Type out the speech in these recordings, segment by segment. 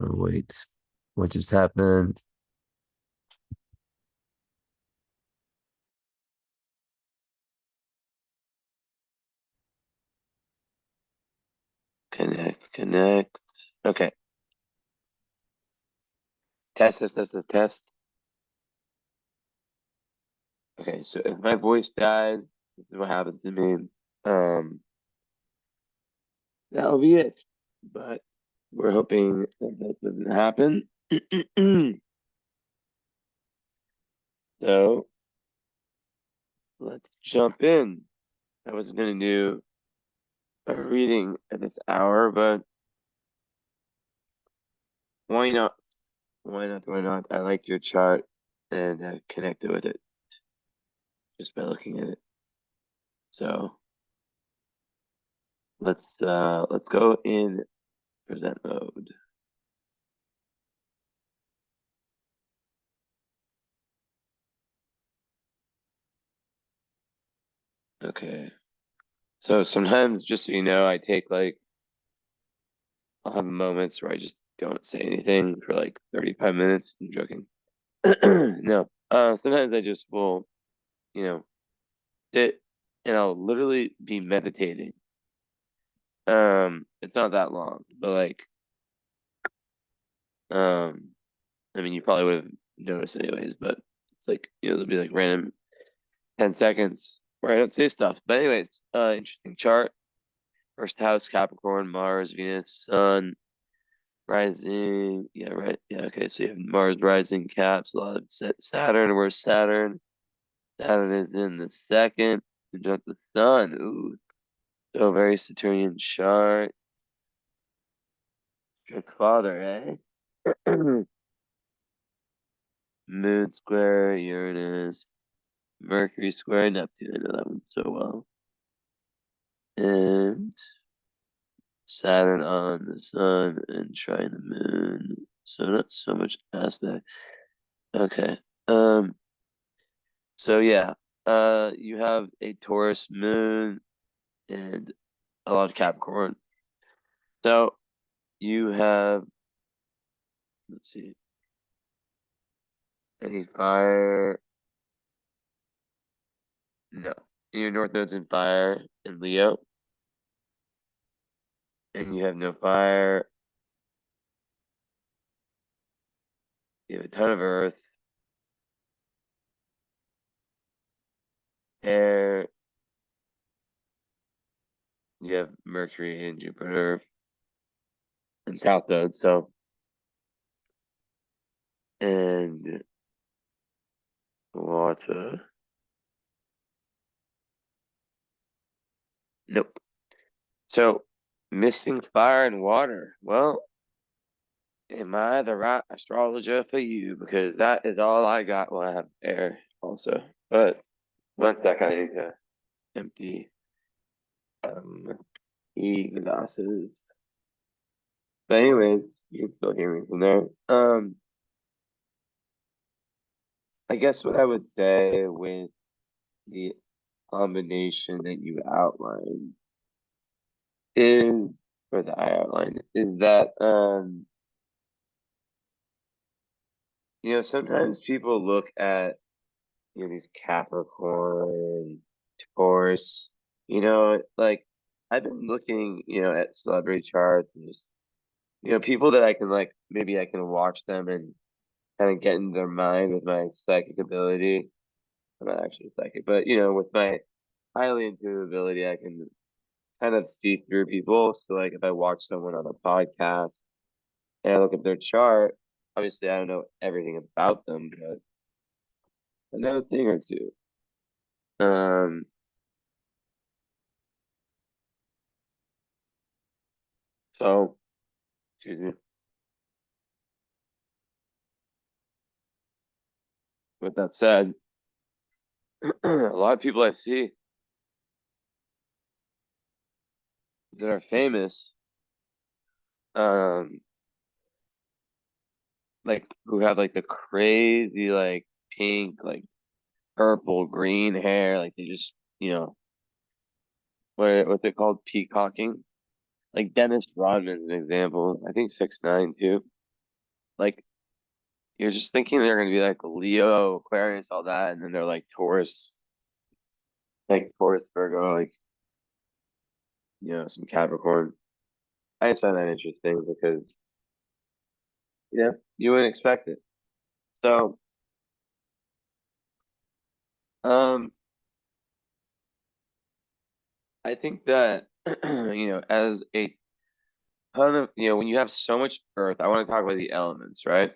Oh, wait, what just happened? Connect. Okay. Test. Okay, so if my voice dies, this is what happened to me. Um, that'll be it. But we're hoping that that doesn't happen. So let's jump in. I wasn't gonna do a reading at this hour, but why not? Why not? Why not? I like your chart and I connected with it just by looking at it. So let's go in present mode. Okay. So sometimes, just so you know, I take like I'll have moments where I just don't say anything for like 35 minutes. I'm joking. No. Sometimes I just will, you know, sit and I'll literally be meditating. It's not that long, but like, um, I mean, you probably would have noticed anyways, but it's like, it'll be like random 10 seconds where I don't say stuff. But anyways, interesting chart. First house, Capricorn, Mars, Venus, Sun, rising. Yeah, right. Yeah, okay. So you have Mars rising, Caps, a lot of Saturn. Where's Saturn? Saturn is in the second. Conjunct the Sun. Ooh, so very Saturnian chart. Strict father, eh? Moon square, Uranus, Mercury square, Neptune. I know that one so well. And Saturn on the Sun and trine the Moon. So not so much aspect. Okay. Um. So yeah. You have a Taurus Moon and a lot of Capricorn. So you have. Let's see. Any fire? No. Your North Node's in fire in Leo, and you have no fire. You have a ton of Earth, air. You have Mercury and Jupiter and South Node. So and water. Nope. So missing fire and water. Well, am I the right astrologer for you? Because that is all I got. Well, I have air also. But one sec, I need to empty um e-glasses. But anyways, you can still hear me from there. I guess what I would say with the combination that you outlined is, or that I outlined, is that sometimes people look at these Capricorn, Taurus, like I've been looking, at celebrity charts and just, people that I can like maybe I can watch them and kind of get in their mind with my psychic ability. I'm not actually psychic, but with my highly intuitive ability, I can kind of see through people. So like if I watch someone on a podcast and I look at their chart, obviously I don't know everything about them, but I know a thing or two. Um, so excuse me. With that said, a lot of people I see that are famous, um, like who have like the crazy like pink, like purple, green hair, like they just, what's it called? Peacocking. Like Dennis Rodman's an example. I think 6'9" too. like you're just thinking they're gonna be like Leo, Aquarius, all that, and then they're like Taurus, Virgo, like some Capricorn. I just find that interesting because you wouldn't expect it. So, um, I think that as a ton of when you have so much Earth, I want to talk about the elements, right?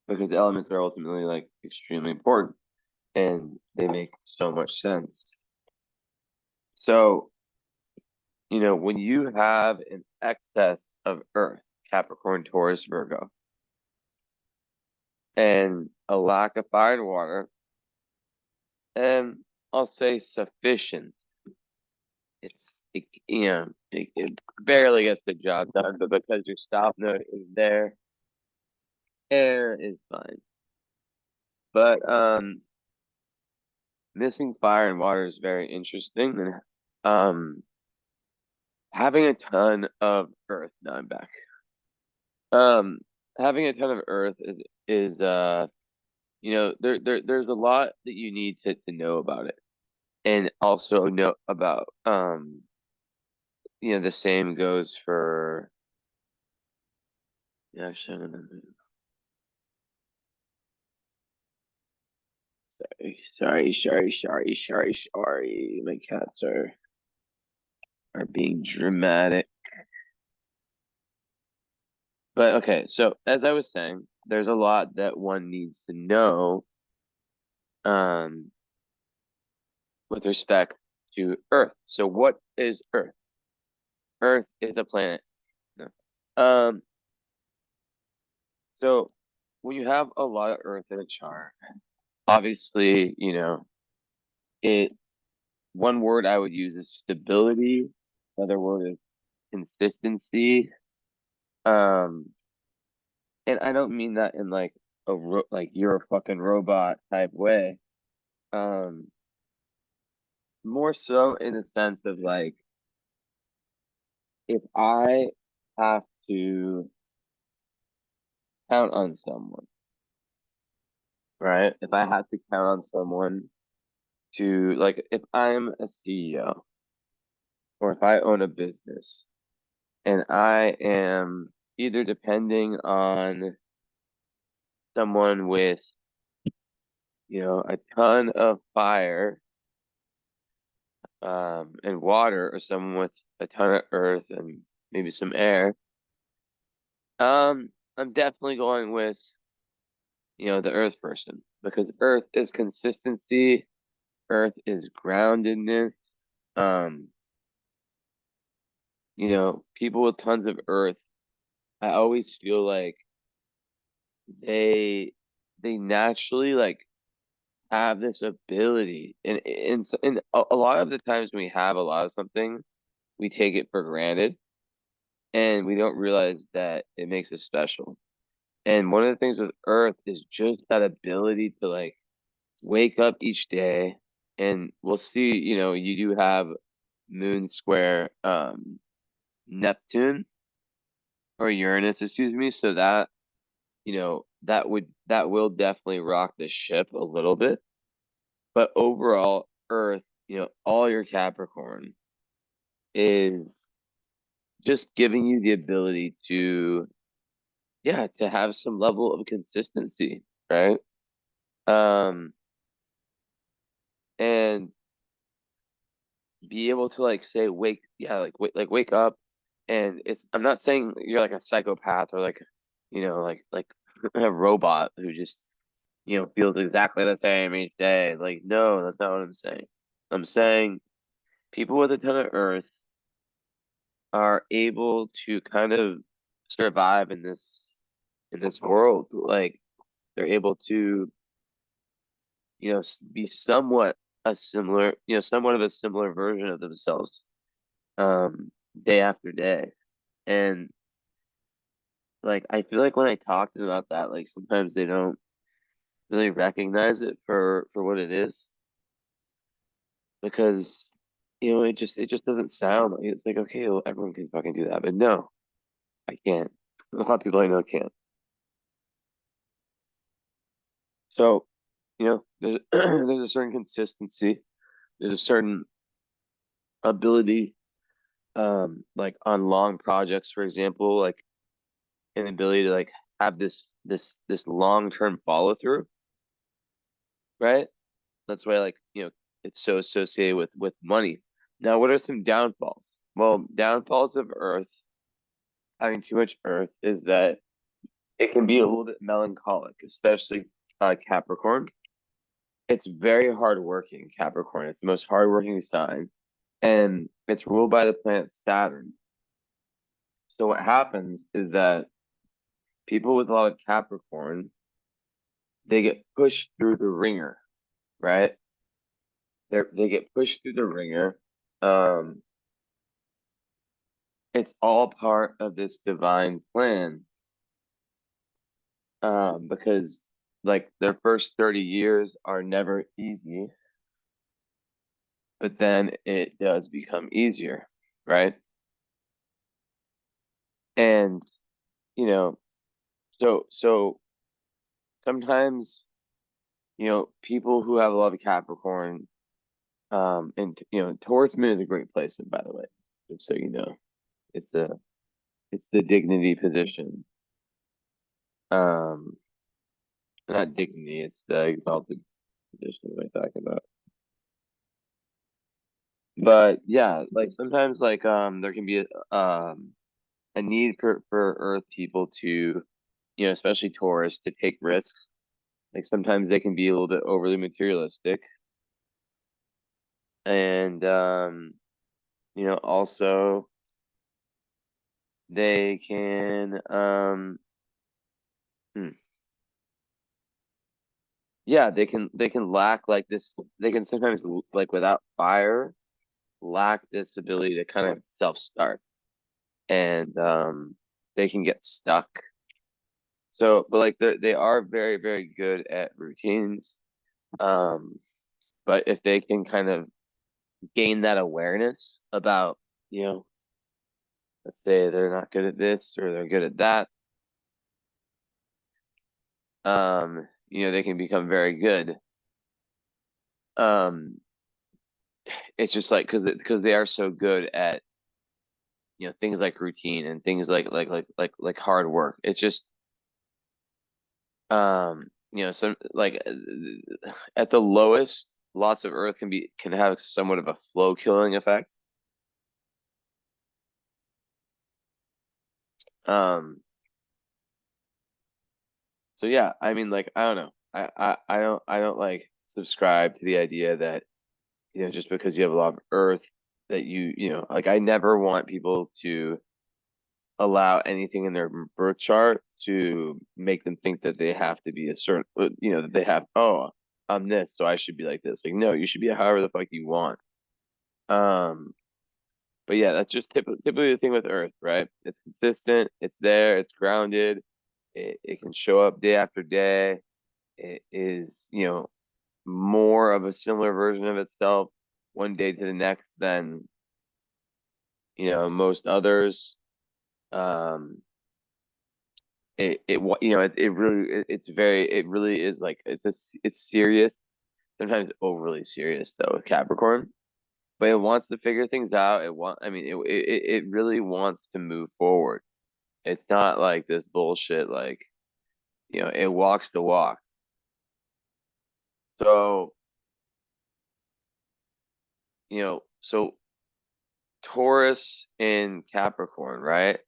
Because the elements are ultimately like extremely important and they make so much sense. So, when you have an excess of Earth, Capricorn, Taurus, Virgo, and a lack of fire and water, and I'll say sufficient, it barely gets the job done, but because your stop node is there, air is fine. But missing fire and water is very interesting, and having a ton of Earth. Now I'm back. Um, having a ton of Earth is there's a lot that you need to know about it, and also know about the same goes for actually, sorry. My cats are being dramatic. But okay, so as I was saying, there's a lot that one needs to know um with respect to Earth. So what is Earth? Earth is a planet. No. Um, so when you have a lot of Earth in a chart, obviously, it one word I would use is stability, another word is consistency. Um, and I don't mean that in like like you're a fucking robot type way. Um, more so in the sense of like if I have to count on someone, right? If I have to count on someone to like if I'm a CEO or if I own a business and I am either depending on someone with, a ton of fire and water or someone with a ton of earth and maybe some air, I'm definitely going with, the earth person because earth is consistency, earth is groundedness. Um, people with tons of earth, I always feel like they they naturally like have this ability and a lot of the times when we have a lot of something, we take it for granted and we don't realize that it makes us special. And one of the things with Earth is just that ability to like wake up each day and we'll see, you do have moon square Neptune or Uranus, excuse me. So that, that will definitely rock the ship a little bit. But overall, Earth, all your Capricorn is just giving you the ability to, yeah, to have some level of consistency, right? Um, and be able to like say wake up and I'm not saying you're like a psychopath or like like a robot who just feels exactly the same each day. Like, no, that's not what I'm saying. I'm saying people with a ton of earth are able to kind of survive in this world. Like they're able to, be somewhat of a similar version of themselves, day after day. And like I feel like when I talk to them about that, like sometimes they don't really recognize it for what it is because it just doesn't sound like it's like okay, well, everyone can fucking do that, but no, I can't. A lot of people I know can't. So, there's there's a certain consistency, there's a certain ability, like on long projects, for example, like an ability to like have this long-term follow through, right? That's why like, it's so associated with money. Now, what are some downfalls? Well, downfalls of Earth, having too much Earth, is that it can be a little bit melancholic, especially Capricorn. It's very hardworking, Capricorn. It's the most hardworking sign, and it's ruled by the planet Saturn. So what happens is that people with a lot of Capricorn, they get pushed through the ringer, right? They get pushed through the ringer. Um, it's all part of this divine plan. Because like their first 30 years are never easy, but then it does become easier, right? And you know, so sometimes, people who have a lot of Capricorn, and Taurus moon is a great placement, by the way, just so you know. It's a it's the dignity position. Um, Not dignity, it's the exalted position that I'm talking about. But yeah, like sometimes like there can be a need for Earth people to, especially Taurus, to take risks. Like sometimes they can be a little bit overly materialistic, and also they can hmm, yeah, they can lack like this. They can sometimes like without fire lack this ability to kind of self-start, and they can get stuck. So, but like they are very, very good at routines. Um, but if they can kind of gain that awareness about, you know, let's say they're not good at this or they're good at that, they can become very good. Um, it's just like because they are so good at, things like routine and things like hard work. It's just some like at the lowest, lots of earth can have somewhat of a flow killing effect. Um, so yeah, I mean, like, I don't know. I don't like subscribe to the idea that, just because you have a lot of earth that like I never want people to allow anything in their birth chart to make them think that they have to be a certain, that they have, oh, I'm this, so I should be like this. Like, no, you should be however the fuck you want. Um, but yeah, that's just typically the thing with Earth, right? It's consistent, it's there, it's grounded, it can show up day after day. It is, more of a similar version of itself one day to the next than, most others. Um, it really it really is like it's serious, sometimes overly serious though with Capricorn, but it wants to figure things out. I mean it really wants to move forward. It's not like this bullshit, like, it walks the walk. So, so Taurus in Capricorn, right?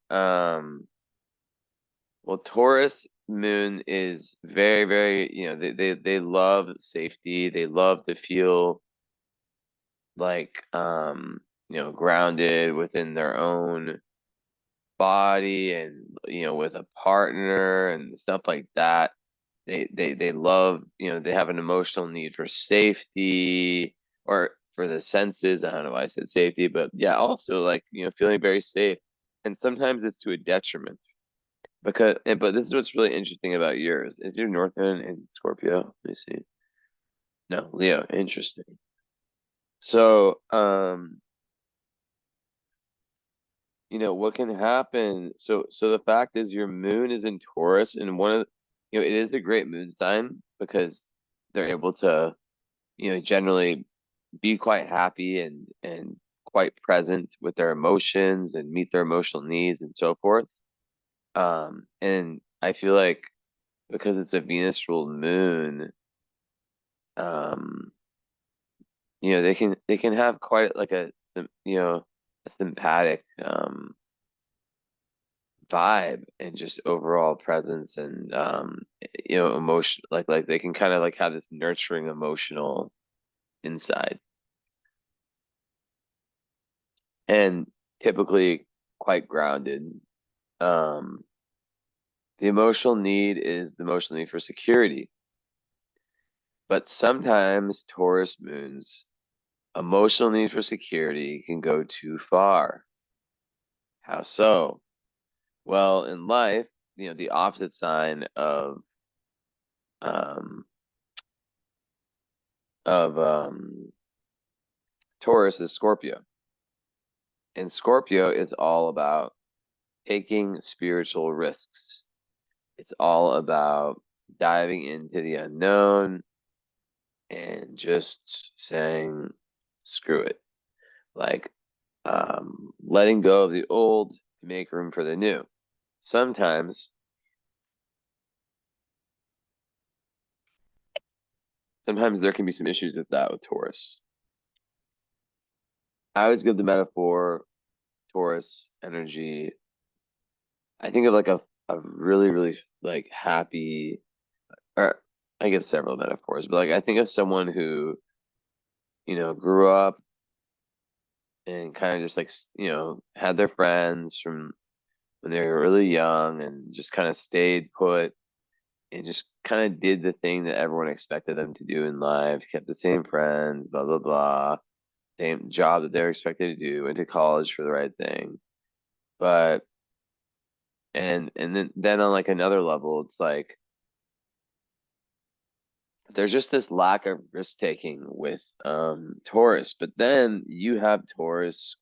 Well, Taurus moon is very, very, they love safety. They love to feel like, grounded within their own body and, with a partner and stuff like that. They love, they have an emotional need for safety or for the senses. I don't know why I said safety, but yeah, also like, feeling very safe. And sometimes it's to a detriment. But this is what's really interesting about yours. Is your North Node in Scorpio? Let me see. No, Leo. Interesting. So, what can happen. So the fact is your moon is in Taurus, and it is a great moon sign because they're able to, generally be quite happy and quite present with their emotions and meet their emotional needs and so forth. And I feel like because it's a Venus ruled moon, um, they can have quite like a sympathetic vibe and just overall presence and emotion, like they can kind of like have this nurturing emotional inside and typically quite grounded. um the emotional need is the emotional need for security, but sometimes Taurus moons emotional need for security can go too far. How so? Well, in life, the opposite sign um of Taurus is Scorpio. And Scorpio is all about taking spiritual risks. It's all about diving into the unknown and just saying, screw it. Like letting go of the old to make room for the new. Sometimes, sometimes there can be some issues with that with Taurus. I always give the metaphor Taurus energy. I think of like a really, really like happy, or I give several metaphors, but like I think of someone who, grew up and kind of just like, had their friends from when they were really young and just kind of stayed put and just kind of did the thing that everyone expected them to do in life, kept the same friends, blah, blah, blah, same job that they're expected to do, went to college for the right thing. But and then on like another level, it's like there's just this lack of risk taking with Taurus. But then you have Taurus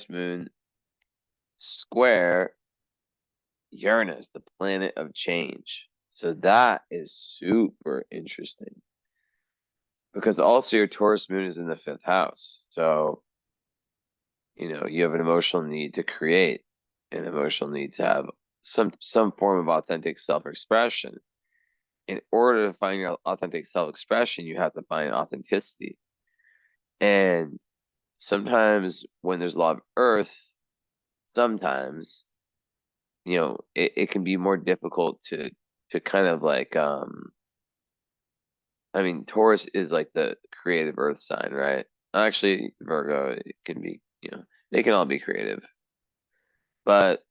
moon square Uranus, the planet of change. So that is super interesting because also your Taurus moon is in the fifth house. So, you have an emotional need to create, an emotional need to have some form of authentic self-expression. In order to find your authentic self-expression, you have to find authenticity. And sometimes when there's a lot of earth, sometimes, it can be more difficult to kind of like I mean, Taurus is like the creative earth sign, right? Actually, Virgo, it can be, they can all be creative. But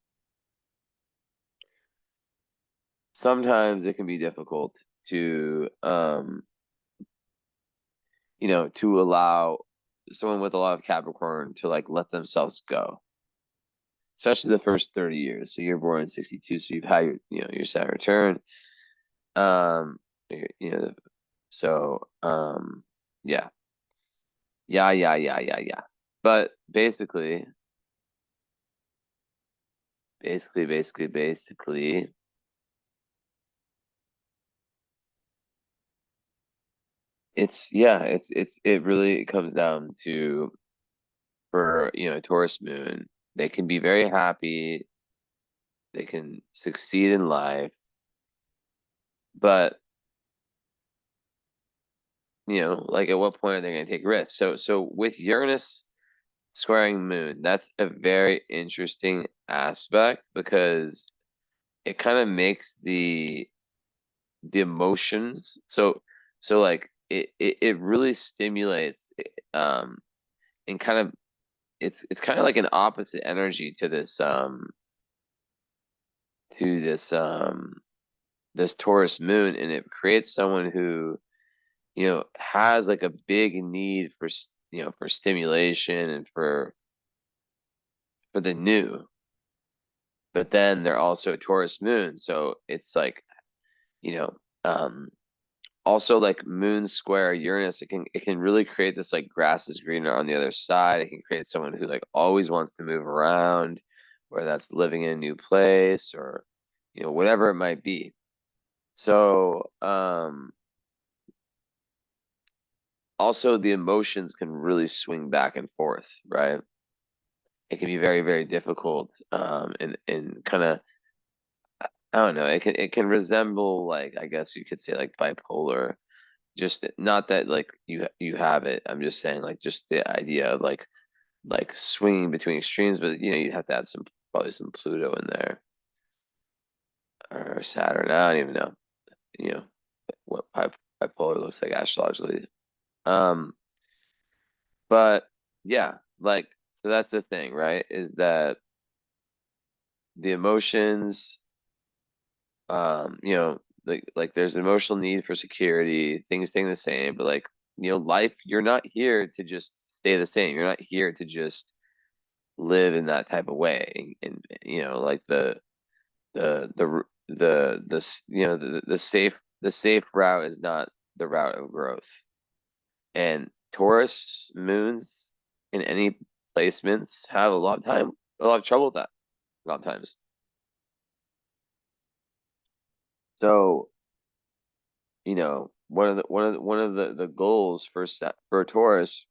sometimes it can be difficult to to allow someone with a lot of Capricorn to like let themselves go, especially the first 30 years. So you're born in 62, so you've had your Saturn return. You know, so yeah. Yeah, yeah, yeah, yeah, yeah. But basically, it really comes down to for Taurus moon, they can be very happy, they can succeed in life, but like at what point are they going to take risks? So with Uranus squaring moon, that's a very interesting aspect because it kind of makes the emotions so like it really stimulates and kind of it's kind of like an opposite energy to this Taurus moon, and it creates someone who has like a big need for stimulation and for the new, but then they're also a Taurus moon, so it's like you know um also like moon square Uranus, it can really create this like grass is greener on the other side. It can create someone who like always wants to move around, whether that's living in a new place or whatever it might be. So also the emotions can really swing back and forth, right? It can be very, very difficult, and kind of, I don't know, it can resemble, like, I guess you could say, like, bipolar. Just not that like you have it. I'm just saying, like, just the idea of like swinging between extremes, but you have to add some, probably some Pluto in there, or Saturn. I don't even know, you know what bipolar looks like astrologically. Um, but yeah, like, so that's the thing, right? Is that the emotions, like there's an emotional need for security, things staying the same, but like, life, you're not here to just stay the same. You're not here to just live in that type of way. And like the safe route is not the route of growth. And Taurus moons in any placements have a lot of trouble with that a lot of times. So, one of the goals for Taurus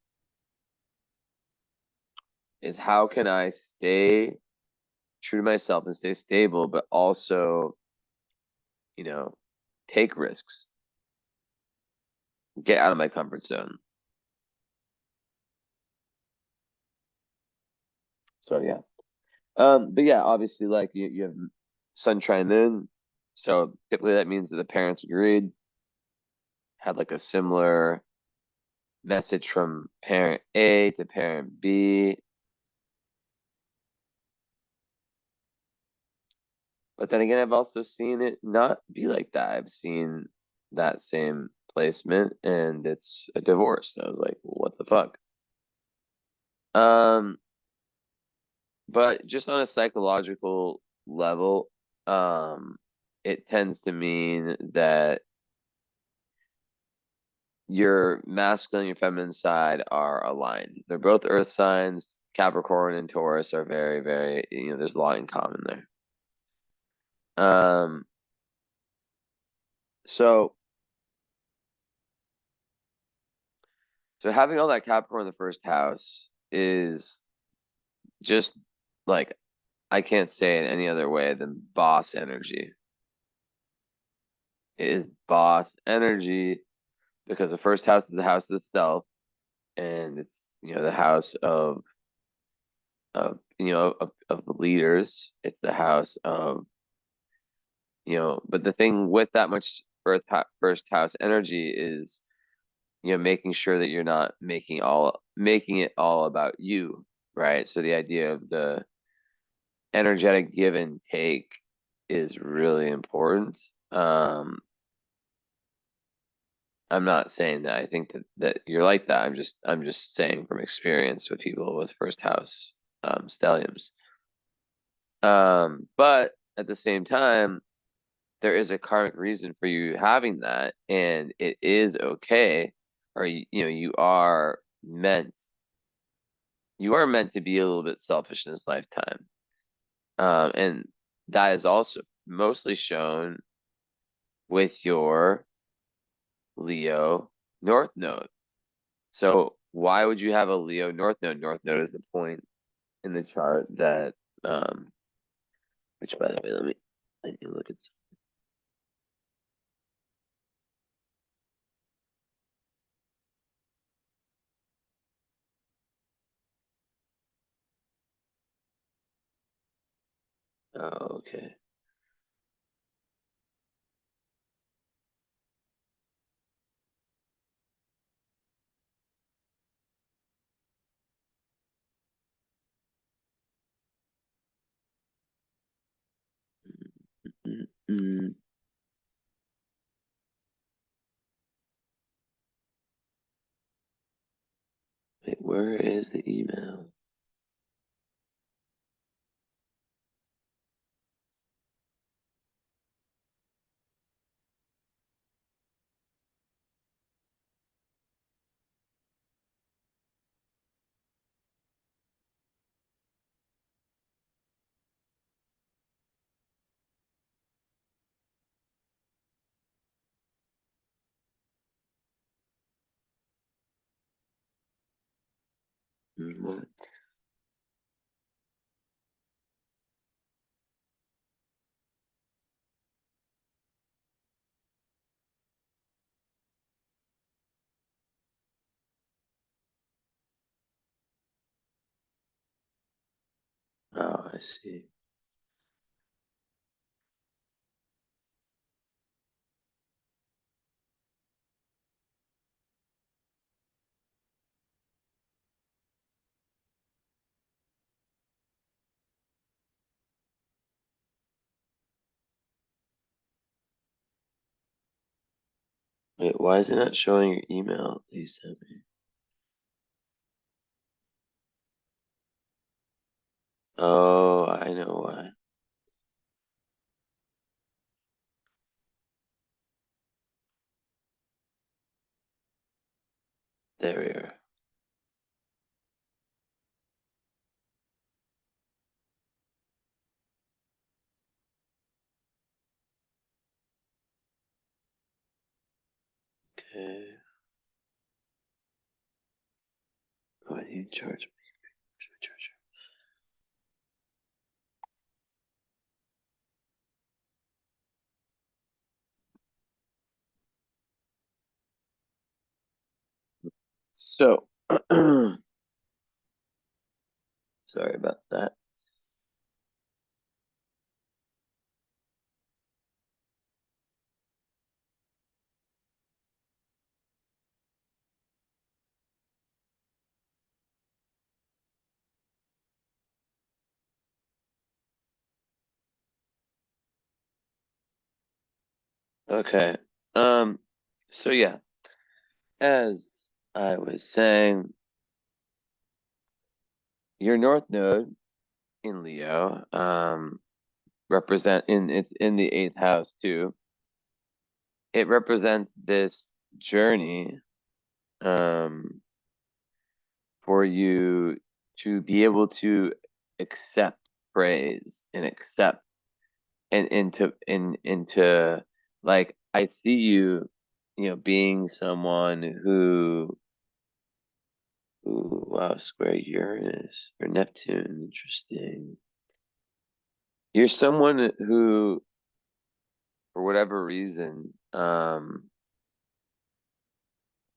is, how can I stay true to myself and stay stable, but also, you know, take risks, get out of my comfort zone. So yeah. But yeah, obviously, like, you have Sun trine Moon, so typically that means that the parents agreed, had like a similar message from parent A to parent B. But then again, I've also seen it not be like that. I've seen that same placement and it's a divorce. I was like, what the fuck? Um, but just on a psychological level, it tends to mean that your masculine and your feminine side are aligned. They're both earth signs. Capricorn and Taurus are very, very, there's a lot in common there. Um, so so having all that Capricorn in the first house is just like, I can't say it any other way than boss energy. It is boss energy because the first house is the house of the self, and it's the house of leaders. It's the house of, but the thing with that much first house energy is, making sure that you're not making it all about you, right? So the idea of the energetic give and take is really important. I'm not saying that I think that you're like that. I'm just saying from experience with people with first house stelliums. But at the same time, there is a karmic reason for you having that, and it is okay. Or you are meant to be a little bit selfish in this lifetime. And that is also mostly shown with your Leo North Node. So why would you have a Leo North Node? North Node is the point in the chart that, which, by the way, let me look at. Oh, okay. Mm, mm. Wait, where is the email? Oh, I see. Wait, why is it not showing your email that you sent me? Oh, I know why. There we are. Okay. Why do you charge me? Should I charge you? So, sorry about that. Okay. Um, so yeah, as I was saying, your North Node in Leo, it's in the eighth house too. It represents this journey, um, for you to be able to accept praise and accept and into like I see you, being someone who wow, square Uranus or Neptune, interesting. You're someone who, for whatever reason,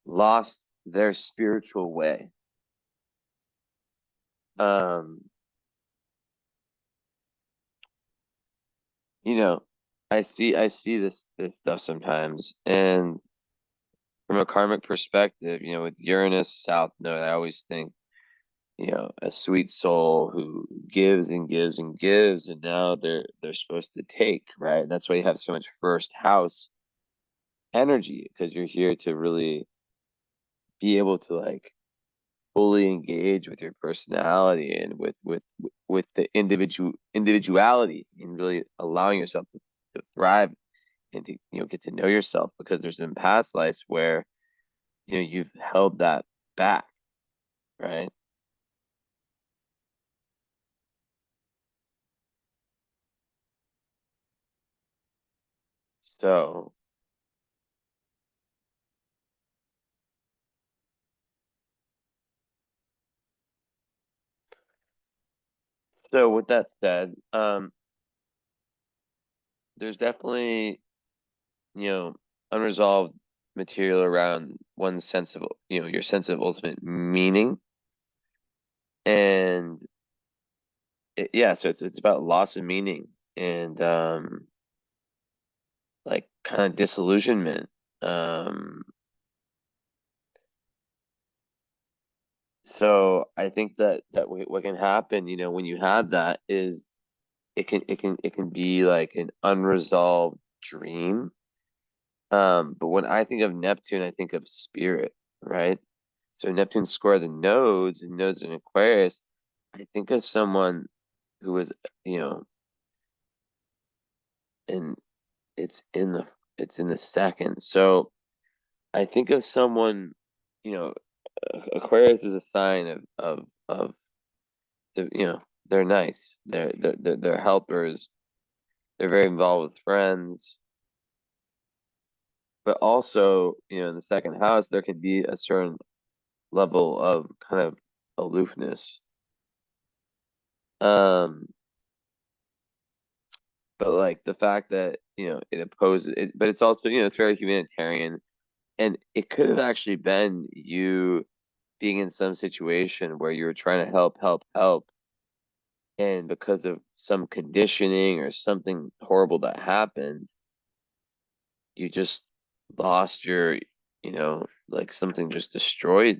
lost their spiritual way. Um, you know, I see this stuff sometimes, and from a karmic perspective, with Uranus South Node, I always think, a sweet soul who gives and gives and gives, and now they're supposed to take, right? That's why you have so much first house energy, because you're here to really be able to like fully engage with your personality and with the individuality, and really allowing yourself to thrive and to get to know yourself, because there's been past lives where you've held that back, right? So so with that said, there's definitely, you know, unresolved material around one's sense of, your sense of ultimate meaning. And yeah, so it's about loss of meaning and like kind of disillusionment. Um, so I think that what can happen, when you have that is it can be like an unresolved dream. But when I think of Neptune, I think of spirit, right? So Neptune square the nodes and nodes in Aquarius. I think of someone who was, you know, and it's in the it's in the second. So I think of someone, you know, Aquarius is a sign of they're nice. They're helpers. They're very involved with friends. But also, in the second house, there could be a certain level of kind of aloofness. Um, but like the fact that, it opposes it, but it's also, it's very humanitarian. And it could have actually been you being in some situation where you were trying to help, and because of some conditioning or something horrible that happened, you just lost your, like something just destroyed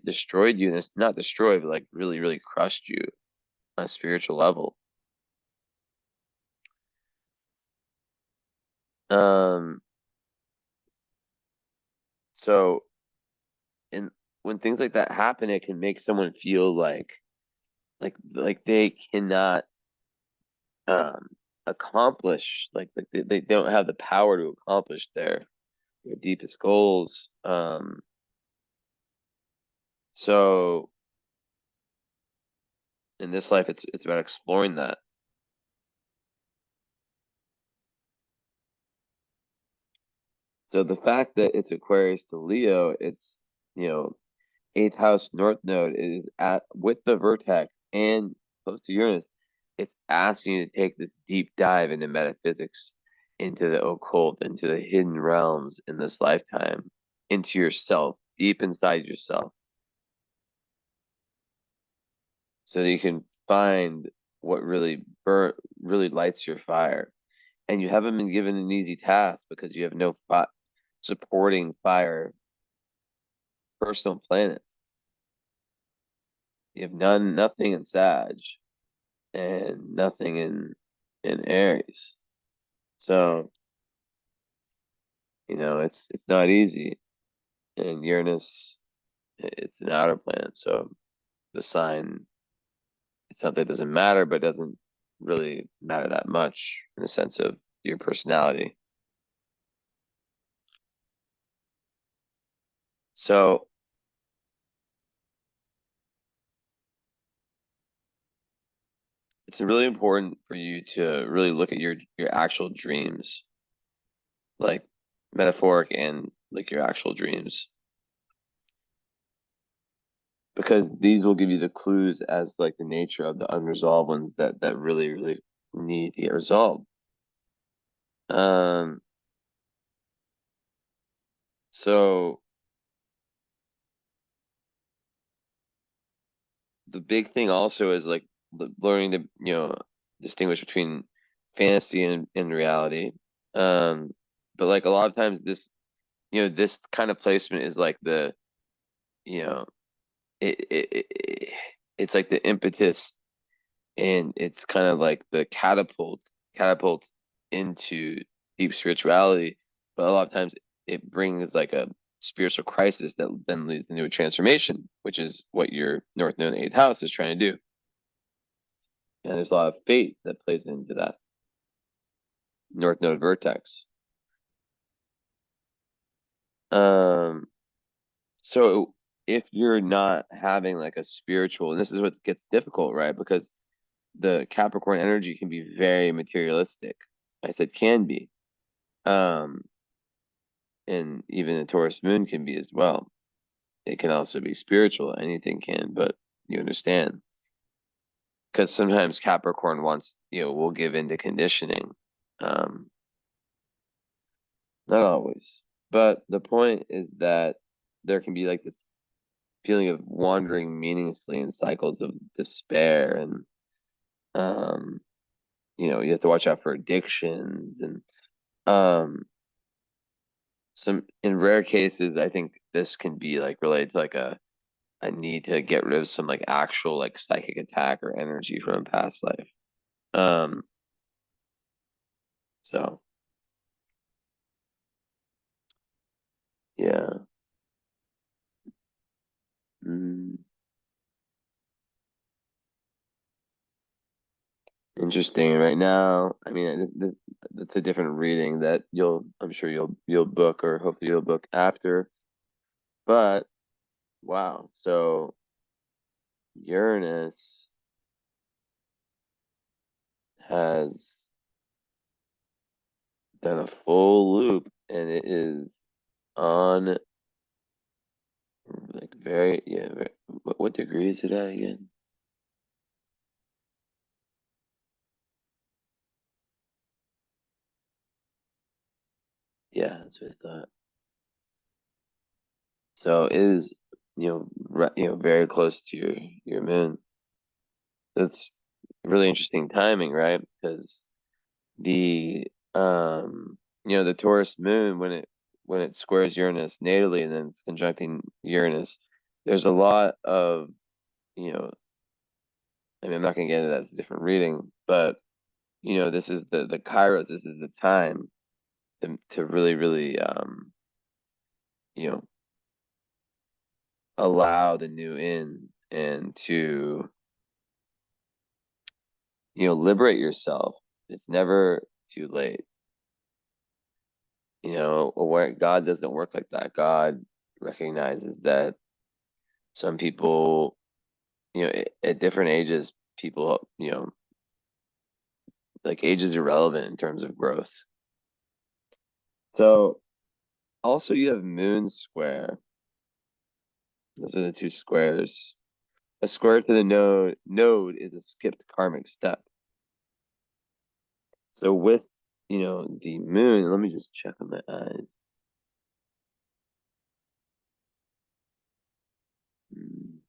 you, and it's not destroyed, but like really, really crushed you on a spiritual level. Um, so and when things like that happen, it can make someone feel like they cannot um accomplish, they don't have the power to accomplish their deepest goals. So in this life, it's about exploring that. So the fact that it's Aquarius to Leo, it's, you know, eighth house north node is at with the vertex and close to Uranus. It's asking you to take this deep dive into metaphysics, into the occult, into the hidden realms in this lifetime, into yourself, deep inside yourself, so that you can find what really lights your fire. And you haven't been given an easy task because you have no fi supporting fire personal planets. You have nothing in Sag and nothing in Aries. So, it's not easy. And Uranus, it's an outer planet, so the sign, it's not that it doesn't matter, but it doesn't really matter that much in the sense of your personality. So it's really important for you to really look at your actual dreams, like metaphoric and like your actual dreams, because these will give you the clues as like the nature of the unresolved ones that really, really need to get resolved. Um, so the big thing also is like learning to, distinguish between fantasy and reality. Um, but like a lot of times this kind of placement is like you know, it's like the impetus, and it's kind of like the catapult into deep spirituality. But a lot of times it brings like a spiritual crisis that then leads into a transformation, which is what your North Node and eighth house is trying to do. And there's a lot of fate that plays into that North Node vertex. Um, so if you're not having like a spiritual, and this is what gets difficult, right? Because the Capricorn energy can be very materialistic. I said can be. Um, and even the Taurus moon can be as well. It can also be spiritual. Anything can, but you understand. Because sometimes Capricorn wants, will give into conditioning. Um, not always. But the point is that there can be like this feeling of wandering meaninglessly in cycles of despair, and um, you have to watch out for addictions, and some in rare cases, I think this can be like related to like a need to get rid of some like actual like psychic attack or energy from a past life. Um, so yeah. Mm, interesting. Right now, I mean, that's a different reading that I'm sure you'll book, or hopefully you'll book after. But wow, so Uranus has done a full loop, and it is on Like very, yeah. What degree is it at again? Yeah, that's what I thought. So it is, very close to your moon. That's really interesting timing, right? Because the the Taurus moon when it squares Uranus natally and then it's conjuncting Uranus, there's a lot of, you know, I mean I'm not gonna get into that, it's a different reading, but this is the Kairos, this is the time to really, really you know, allow the new in and to, liberate yourself. It's never too late. Where God doesn't work like that. God recognizes that some people, at different ages, people, like age is irrelevant in terms of growth. So also you have moon square. Those are the two squares. A square to the node is a skipped karmic step. So with, the moon, let me just check on my eyes. Mm,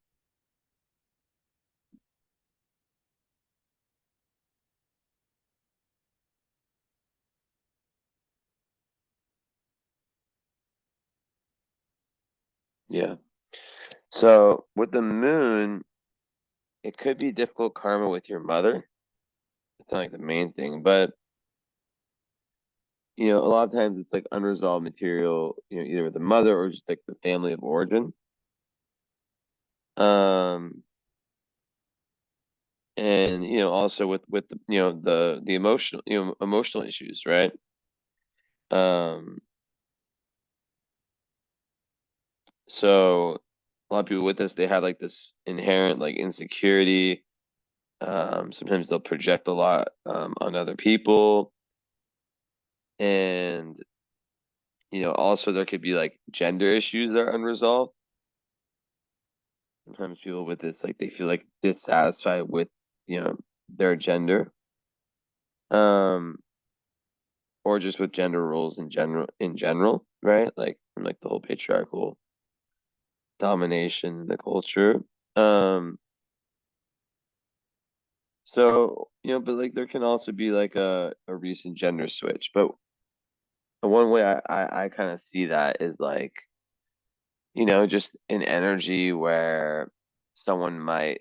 yeah. So with the moon, it could be difficult karma with your mother. It's not like the main thing, but a lot of times it's like unresolved material, either with the mother or just like the family of origin. Um, and also with the the emotional emotional issues, right? Um, so a lot of people with this, they have like this inherent like insecurity. Sometimes they'll project a lot on other people, and also there could be like gender issues that are unresolved. Sometimes people with this, like they feel like dissatisfied with, their gender, um, or just with gender roles in general, right? Like the whole patriarchal domination in the culture. Um, so, but like there can also be like a recent gender switch. But one way I kind of see that is like, just an energy where someone might,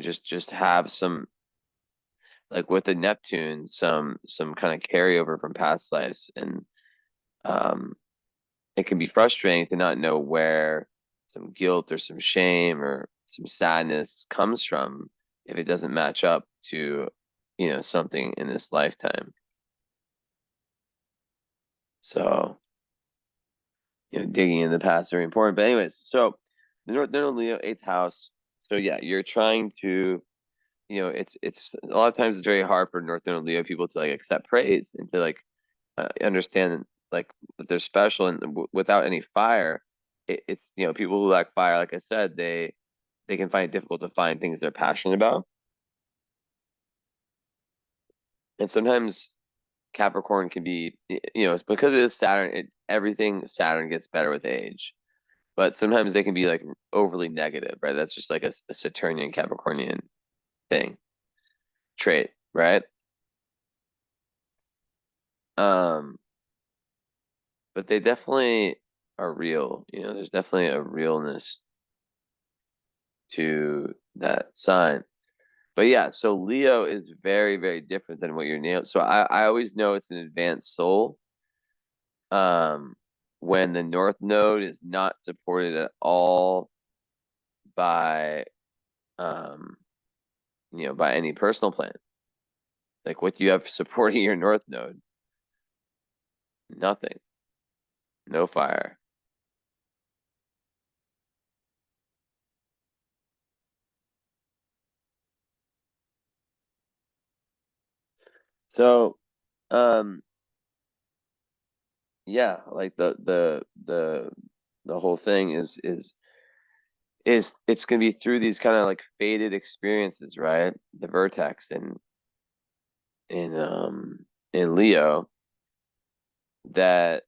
just have some like with the Neptune, some kind of carryover from past lives, and um, it can be frustrating to not know where some guilt or some shame or some sadness comes from if it doesn't match up to, something in this lifetime. So, digging in the past is very important. But anyways, so the North Node Leo, eighth house. So yeah, you're trying to, it's a lot of times it's very hard for North Node Leo people to like accept praise and to like understand like that they're special and without any fire, it's people who lack fire, like I said, they can find it difficult to find things they're passionate about, and sometimes Capricorn can be it's because it is Saturn. Everything Saturn gets better with age, but sometimes they can be like overly negative, right? That's just like a Saturnian Capricornian thing trait, right? Um, but they definitely are real. There's definitely a realness to that sign. But yeah, so Leo is very, very different than what you're nailed. So I always know it's an advanced soul. Um, when the North Node is not supported at all by by any personal planet. Like what do you have supporting your North Node? Nothing. No fire. So um yeah, like the the whole thing is it's gonna be through these kind of like faded experiences, right? The vertex in Leo that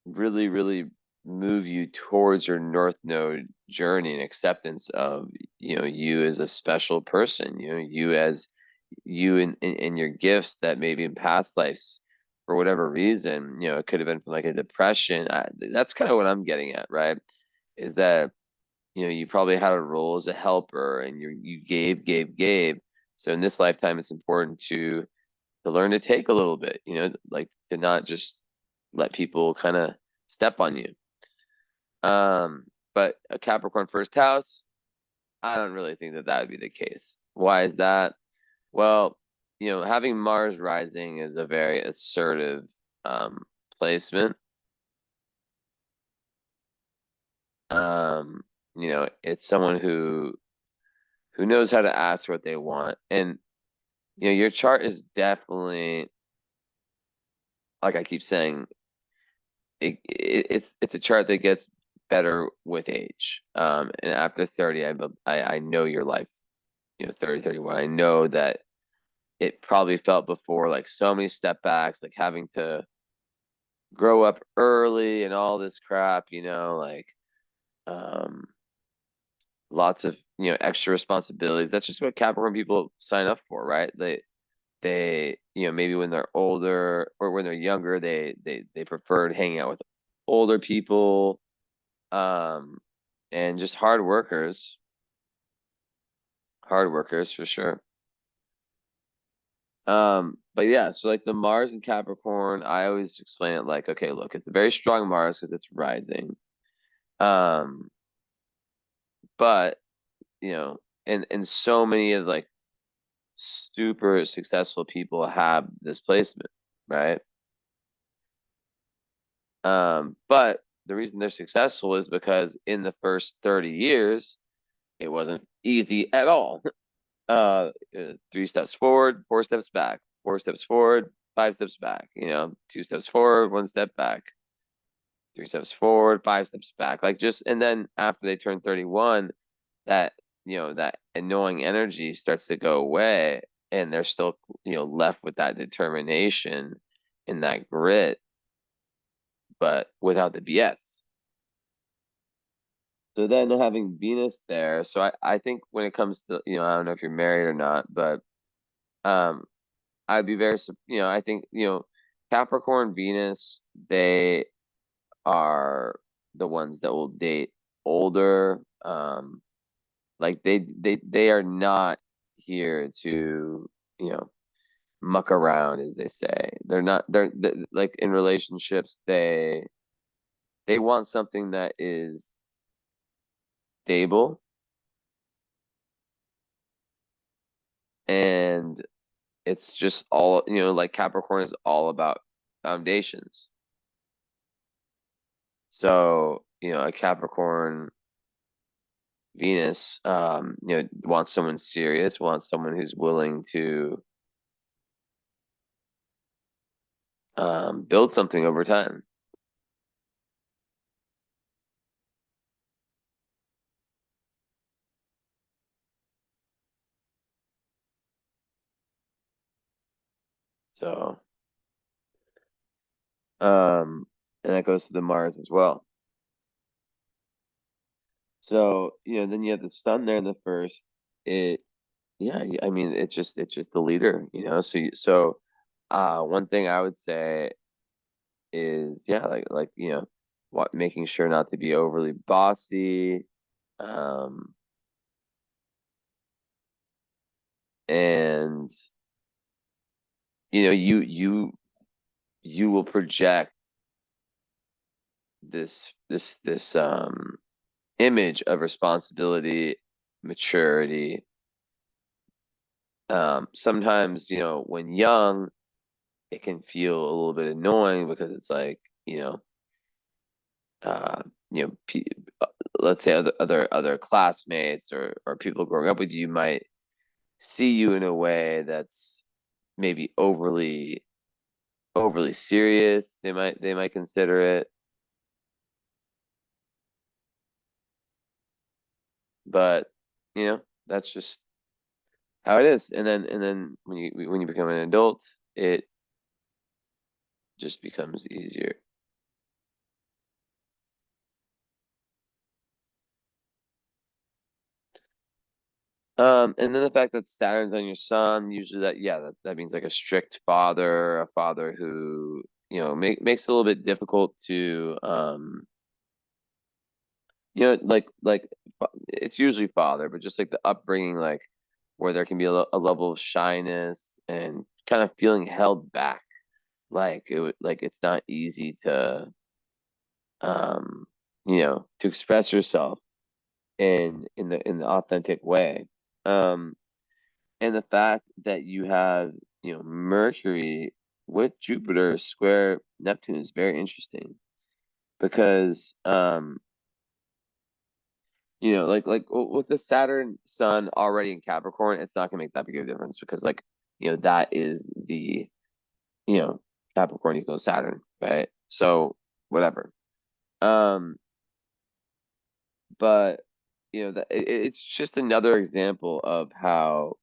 really move you towards your North Node journey and acceptance of, you as a special person, you as you in your gifts that maybe in past lives, for whatever reason, it could have been from like a depression. That's kind of what I'm getting at, right? Is that, you probably had a role as a helper and you gave. So in this lifetime, it's important to learn to take a little bit, like to not just let people kind of step on you. But a Capricorn first house, I don't really think that that would be the case. Why is that? Well, having Mars rising is a very assertive placement. Um, it's someone who knows how to ask what they want. And your chart is definitely, like I keep saying, it's a chart that gets better with age. And after 30, I know your life, 30, 31. I know that it probably felt before like so many step backs, like having to grow up early and all this crap, like um lots of, extra responsibilities. That's just what Capricorn people sign up for, right? They maybe when they're older or when they're younger, they preferred hanging out with older people, um and just hard workers for sure. But yeah, so like the Mars in Capricorn, I always explain it like, okay, look, it's a very strong Mars because it's rising. Um, but and so many of like super successful people have this placement, right? But the reason they're successful is because in the first 30 years, it wasn't easy at all. 3 steps forward, 4 steps back, 4 steps forward, 5 steps back, 2 steps forward, 1 step back, 3 steps forward, 5 steps back. Like just, and then after they turn 31, that, that annoying energy starts to go away and they're still, left with that determination and that grit, but without the BS. So then having Venus there, so I think when it comes to, I don't know if you're married or not, but um I'd be very, I think, Capricorn, Venus, they are the ones that will date older. Like they are not here to, muck around, as they say. They're not, like in relationships, they want something that is stable and it's just all, like Capricorn is all about foundations. So, a Capricorn Venus, wants someone serious, wants someone who's willing to build something over time. So, and that goes to the Mars as well. So, then you have the Sun there in the first. It, yeah, I mean, it's just the leader, So, one thing I would say is, yeah, like what making sure not to be overly bossy, um, and you will project this image of responsibility, maturity. Sometimes, when young, it can feel a little bit annoying because it's like, uh, you know, pe let's say other classmates or people growing up with you might see you in a way that's maybe overly overly serious. They might consider it, but that's just how it is. And then when you become an adult, it just becomes easier. And then the fact that Saturn's on your sun, usually that means like a strict father, a father who, makes it a little bit difficult to, it's usually father, but just like the upbringing, like where there can be a level of shyness and kind of feeling held back. Like it's not easy um, to express yourself in the authentic way. Um, and the fact that you have, Mercury with Jupiter square Neptune is very interesting because, with the Saturn Sun already in Capricorn, it's not gonna make that big of a difference because like, that is you know, Capricorn equals Saturn, right? So whatever. Um, but it's just another example of how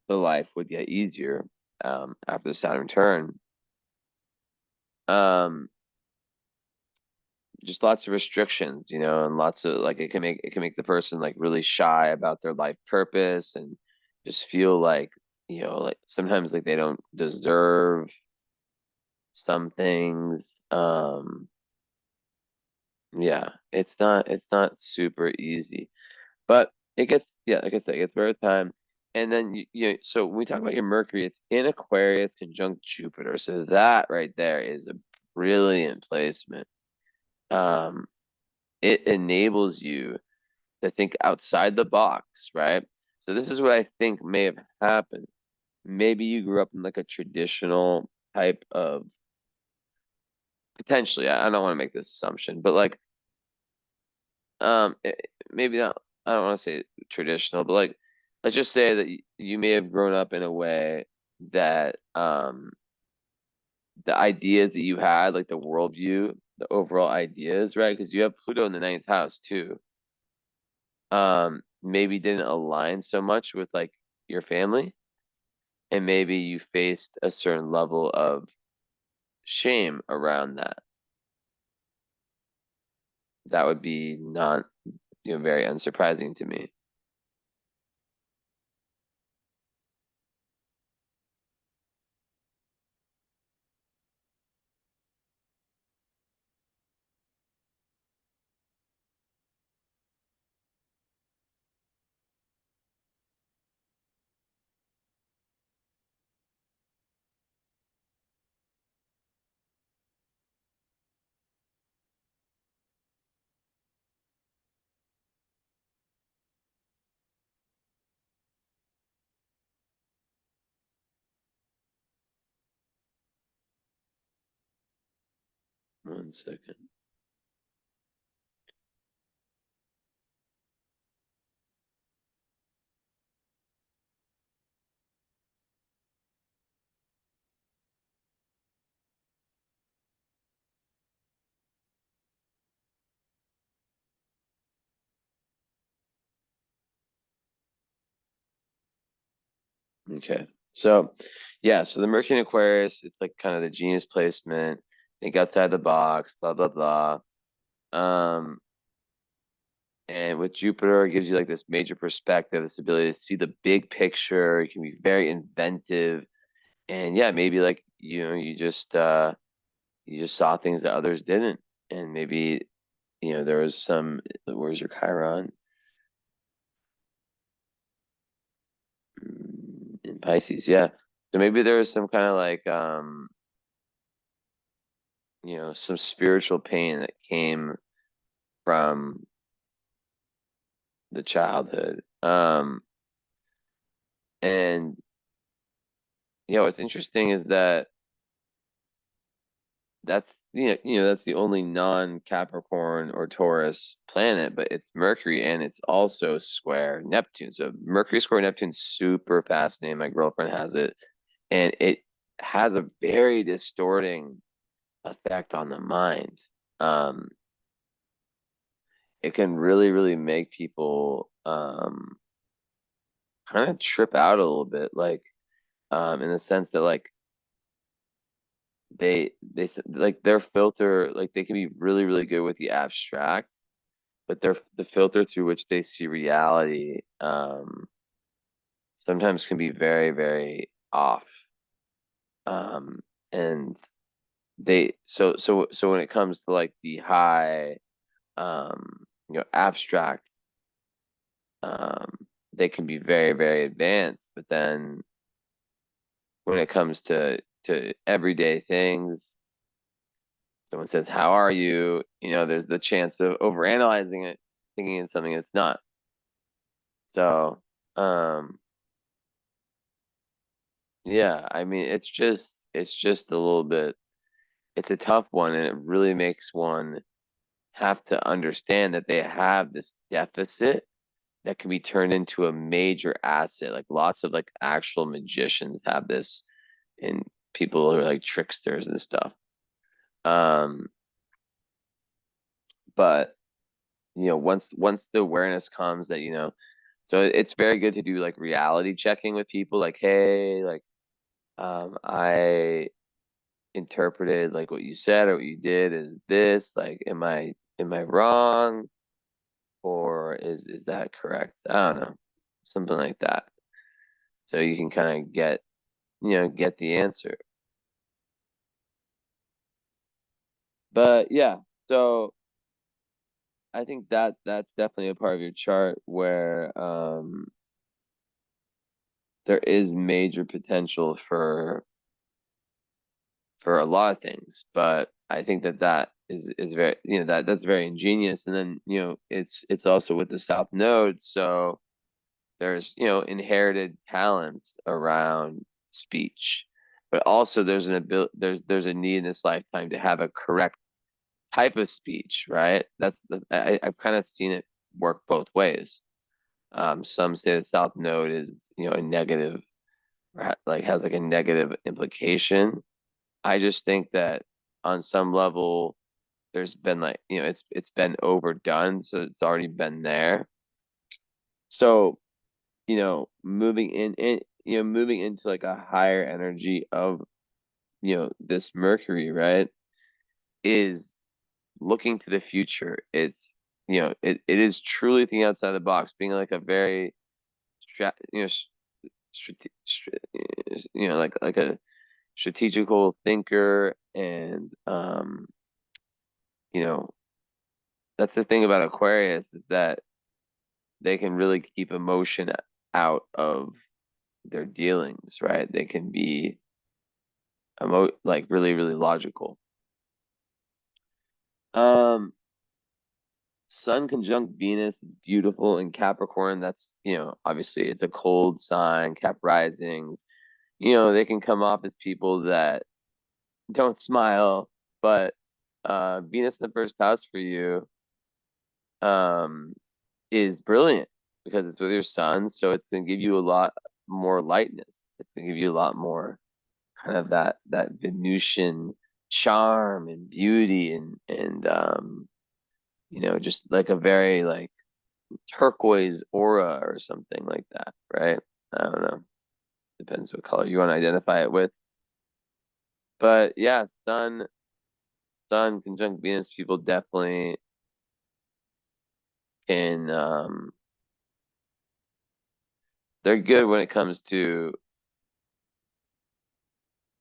the life would get easier after the Saturn turn. Um, just lots of restrictions, and lots of like it can make the person like really shy about their life purpose and just feel like, like sometimes like they don't deserve some things. Yeah, it's not super easy. But it gets, yeah, like I said, it gets better with time. And then so when we talk about your Mercury, it's in Aquarius conjunct Jupiter. So that right there is a brilliant placement. Um, it enables you to think outside the box, right? So this is what I think may have happened. Maybe you grew up in like a traditional type of potentially, I don't want to make this assumption, but like maybe not, I don't want to say traditional, but like let's just say that you may have grown up in a way that the ideas that you had, like the worldview, the overall ideas, right? Because you have Pluto in the ninth house too. Maybe didn't align so much with like your family, and maybe you faced a certain level of shame around that. That would be not, very unsurprising to me. 1 second. Okay. So, yeah, so the Mercury in Aquarius, it's like kind of the genius placement. Think outside the box, blah, blah, blah. Um, and with Jupiter, it gives you like this major perspective, this ability to see the big picture. You can be very inventive. And yeah, maybe like, you just saw things that others didn't. And maybe, there was where's your Chiron? In Pisces, yeah. So maybe there was some kind of like some spiritual pain that came from the childhood. And what's interesting is that that's the only non-Capricorn or Taurus planet, but it's Mercury and it's also square Neptune. So Mercury square Neptune, super fascinating. My girlfriend has it, and has a very distorting effect on the mind. Um, it can really, really make people kind of trip out a little bit, like in the sense that like like their filter, like they can be really, really good with the abstract, but the filter through which they see reality sometimes can be very, very off. Um, and so when it comes to like the high abstract, um, they can be very, very advanced, but then when it comes to everyday things, someone says, "How are you?" There's the chance of overanalyzing it, thinking it's something it's not. So, yeah, I mean, it's just a little bit, it's a tough one, and it really makes one have to understand that they have this deficit that can be turned into a major asset. Like lots of like actual magicians have this, and people who are like tricksters and stuff. Um, but once the awareness comes that, so it's very good to do like reality checking with people, like, hey, like, I interpreted like what you said or what you did is this, like, am I wrong, or is that correct? I don't know, something like that. So you can kind of get the answer. But yeah, so I think that's definitely a part of your chart where there is major potential for a lot of things, but I think that is very, that's very ingenious. And then, it's also with the South Node, so there's, inherited talents around speech, but also there's an ability, there's a need in this lifetime to have a correct type of speech, right? I've kind of seen it work both ways. Some say the South Node is, a negative, like has like a negative implication. I just think that on some level, there's been like, it's been overdone, so it's already been there. So, moving into like a higher energy of, this Mercury, right, is looking to the future. It's, it is truly thinking outside the box, being like a very, stra you know, strate like a strategical thinker, and you know, that's the thing about Aquarius, is that they can really keep emotion out of their dealings, right? They can be like really, really logical. Um, Sun conjunct Venus, beautiful in Capricorn. That's, obviously it's a cold sign, Cap risings. They can come off as people that don't smile, but Venus in the first house for you um is brilliant because it's with your sun, so it's gonna give you a lot more lightness. It's gonna give you a lot more kind of that Venusian charm and beauty, and just like a very like turquoise aura or something like that, right? I don't know. Depends what color you want to identify it with. But yeah, Sun conjunct Venus people definitely can they're good when it comes to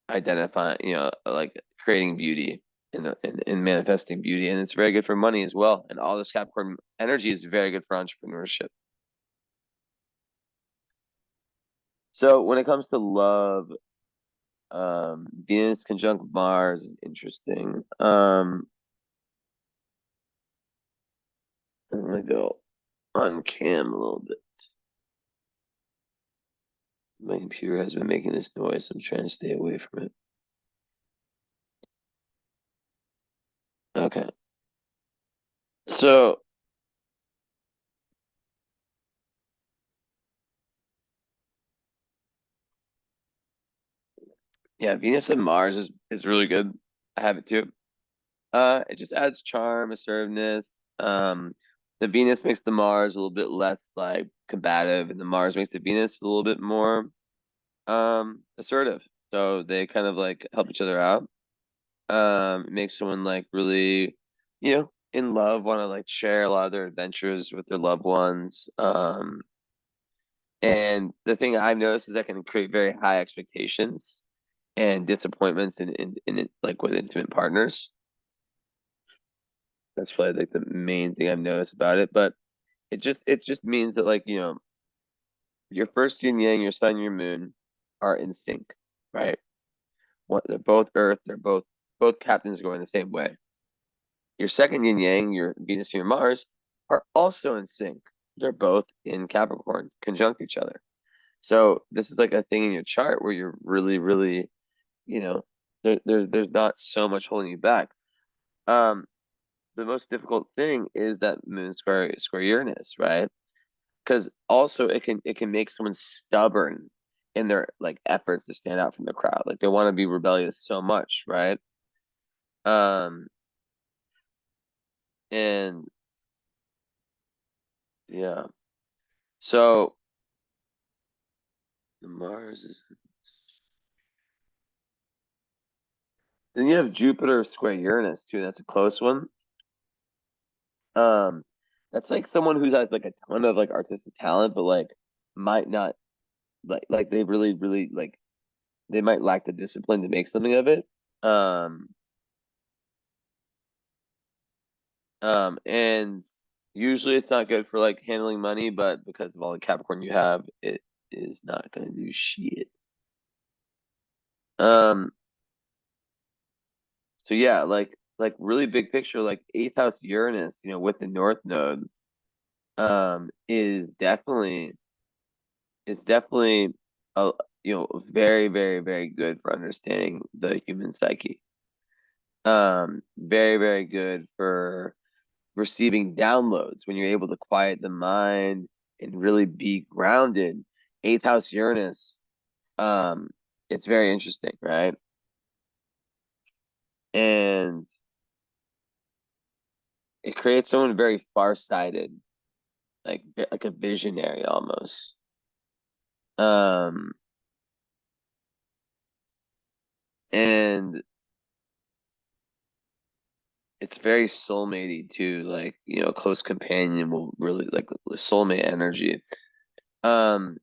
identifying, like creating beauty and manifesting beauty. And it's very good for money as well. And all this Capricorn energy is very good for entrepreneurship. So when it comes to love, Venus conjunct Mars is interesting. I'm gonna go on cam a little bit. My computer has been making this noise. I'm trying to stay away from it. Okay. So Yeah, Venus and Mars is really good. I have it too. It just adds charm, assertiveness. Um, the Venus makes the Mars a little bit less like combative, and the Mars makes the Venus a little bit more assertive. So they kind of like help each other out. It makes someone like really, in love, want to like share a lot of their adventures with their loved ones. And the thing I've noticed is that can create very high expectations and disappointments in it, like with intimate partners. That's probably like the main thing I've noticed about it. But it just means that like, your first yin yang, your sun, your moon are in sync, right? What they're both Earth, both captains going the same way. Your second yin yang, your Venus and your Mars, are also in sync. They're both in Capricorn, conjunct each other. So this is like a thing in your chart where you're really, really, you know, there's not so much holding you back. Um, the most difficult thing is that moon square Uranus, right? Because also it can make someone stubborn in their like efforts to stand out from the crowd. Like they want to be rebellious so much, right? Um, and yeah. So the Mars is then you have Jupiter square Uranus too. That's a close one. Um, that's like someone who has like a ton of like artistic talent, but like might not like they really, really like they might lack the discipline to make something of it. Um, and usually it's not good for like handling money, but because of all the Capricorn you have, it is not gonna do shit. Um, so yeah, like really big picture, like eighth house Uranus, with the North Node, is definitely it's definitely very, very, very good for understanding the human psyche. Very, very good for receiving downloads when you're able to quiet the mind and really be grounded. Eighth house Uranus, um, it's very interesting, right? And it creates someone very far-sighted, like a visionary almost. Um, and it's very soulmatey too, like, close companion will really like the soulmate energy. Um,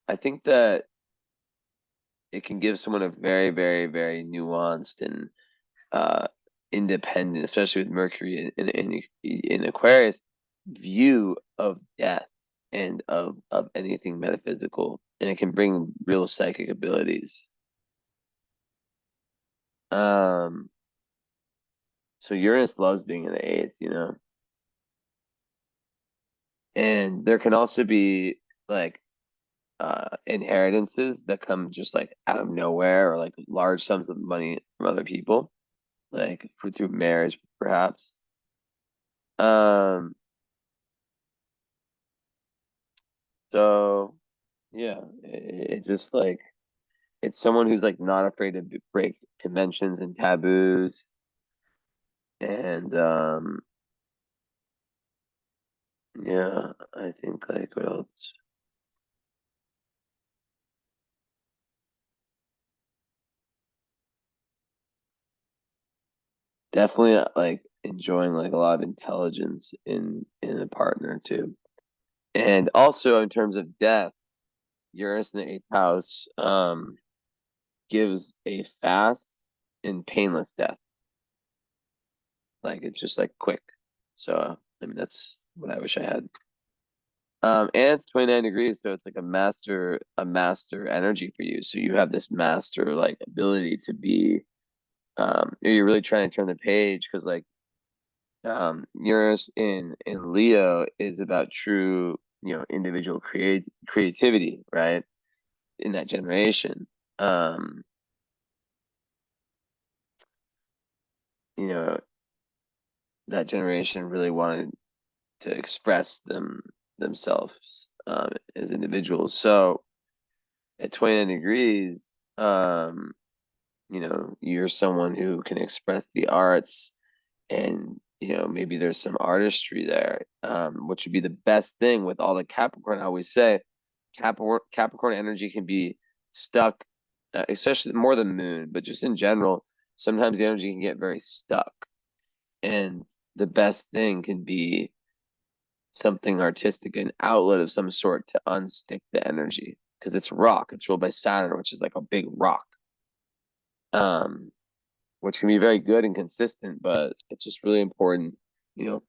I think that it can give someone a very, very, very nuanced and uh independent, especially with Mercury in Aquarius, view of death and of anything metaphysical, and it can bring real psychic abilities. Um, so Uranus loves being in the eighth. And there can also be like inheritances that come just like out of nowhere, or like large sums of money from other people, like through marriage, perhaps. Um, so yeah, it just like it's someone who's like not afraid to break conventions and taboos, and yeah, I think like what else? Definitely like enjoying like a lot of intelligence in a partner too. And also in terms of death, Uranus in the eighth house gives a fast and painless death. Like it's just like quick. So I mean that's what I wish I had. And it's 29 degrees, so it's like a master energy for you. So you have this master like ability to be you're really trying to turn the page because like Uranus in Leo is about true, individual creativity, right? In that generation. Um, you know, that generation really wanted to express themselves as individuals. So at 29 degrees, you're someone who can express the arts, and maybe there's some artistry there, which would be the best thing with all the Capricorn. I always say Capricorn energy can be stuck, especially more than moon, but just in general, sometimes the energy can get very stuck. And the best thing can be something artistic, an outlet of some sort to unstick the energy, because it's rock. It's ruled by Saturn, which is like a big rock, um, which can be very good and consistent, but it's just really important,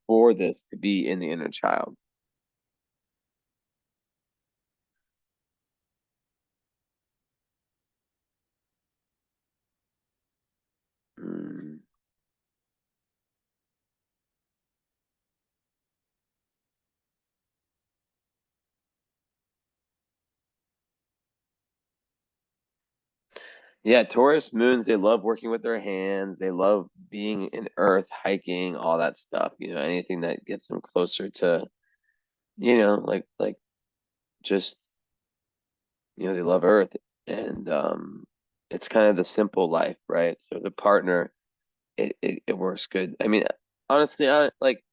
for this to be in the inner child. Mm. Yeah, Taurus moons, they love working with their hands. They love being in earth, hiking, all that stuff, anything that gets them closer to, like just, they love earth. And it's kind of the simple life, right? So the partner, it works good. I mean, honestly, like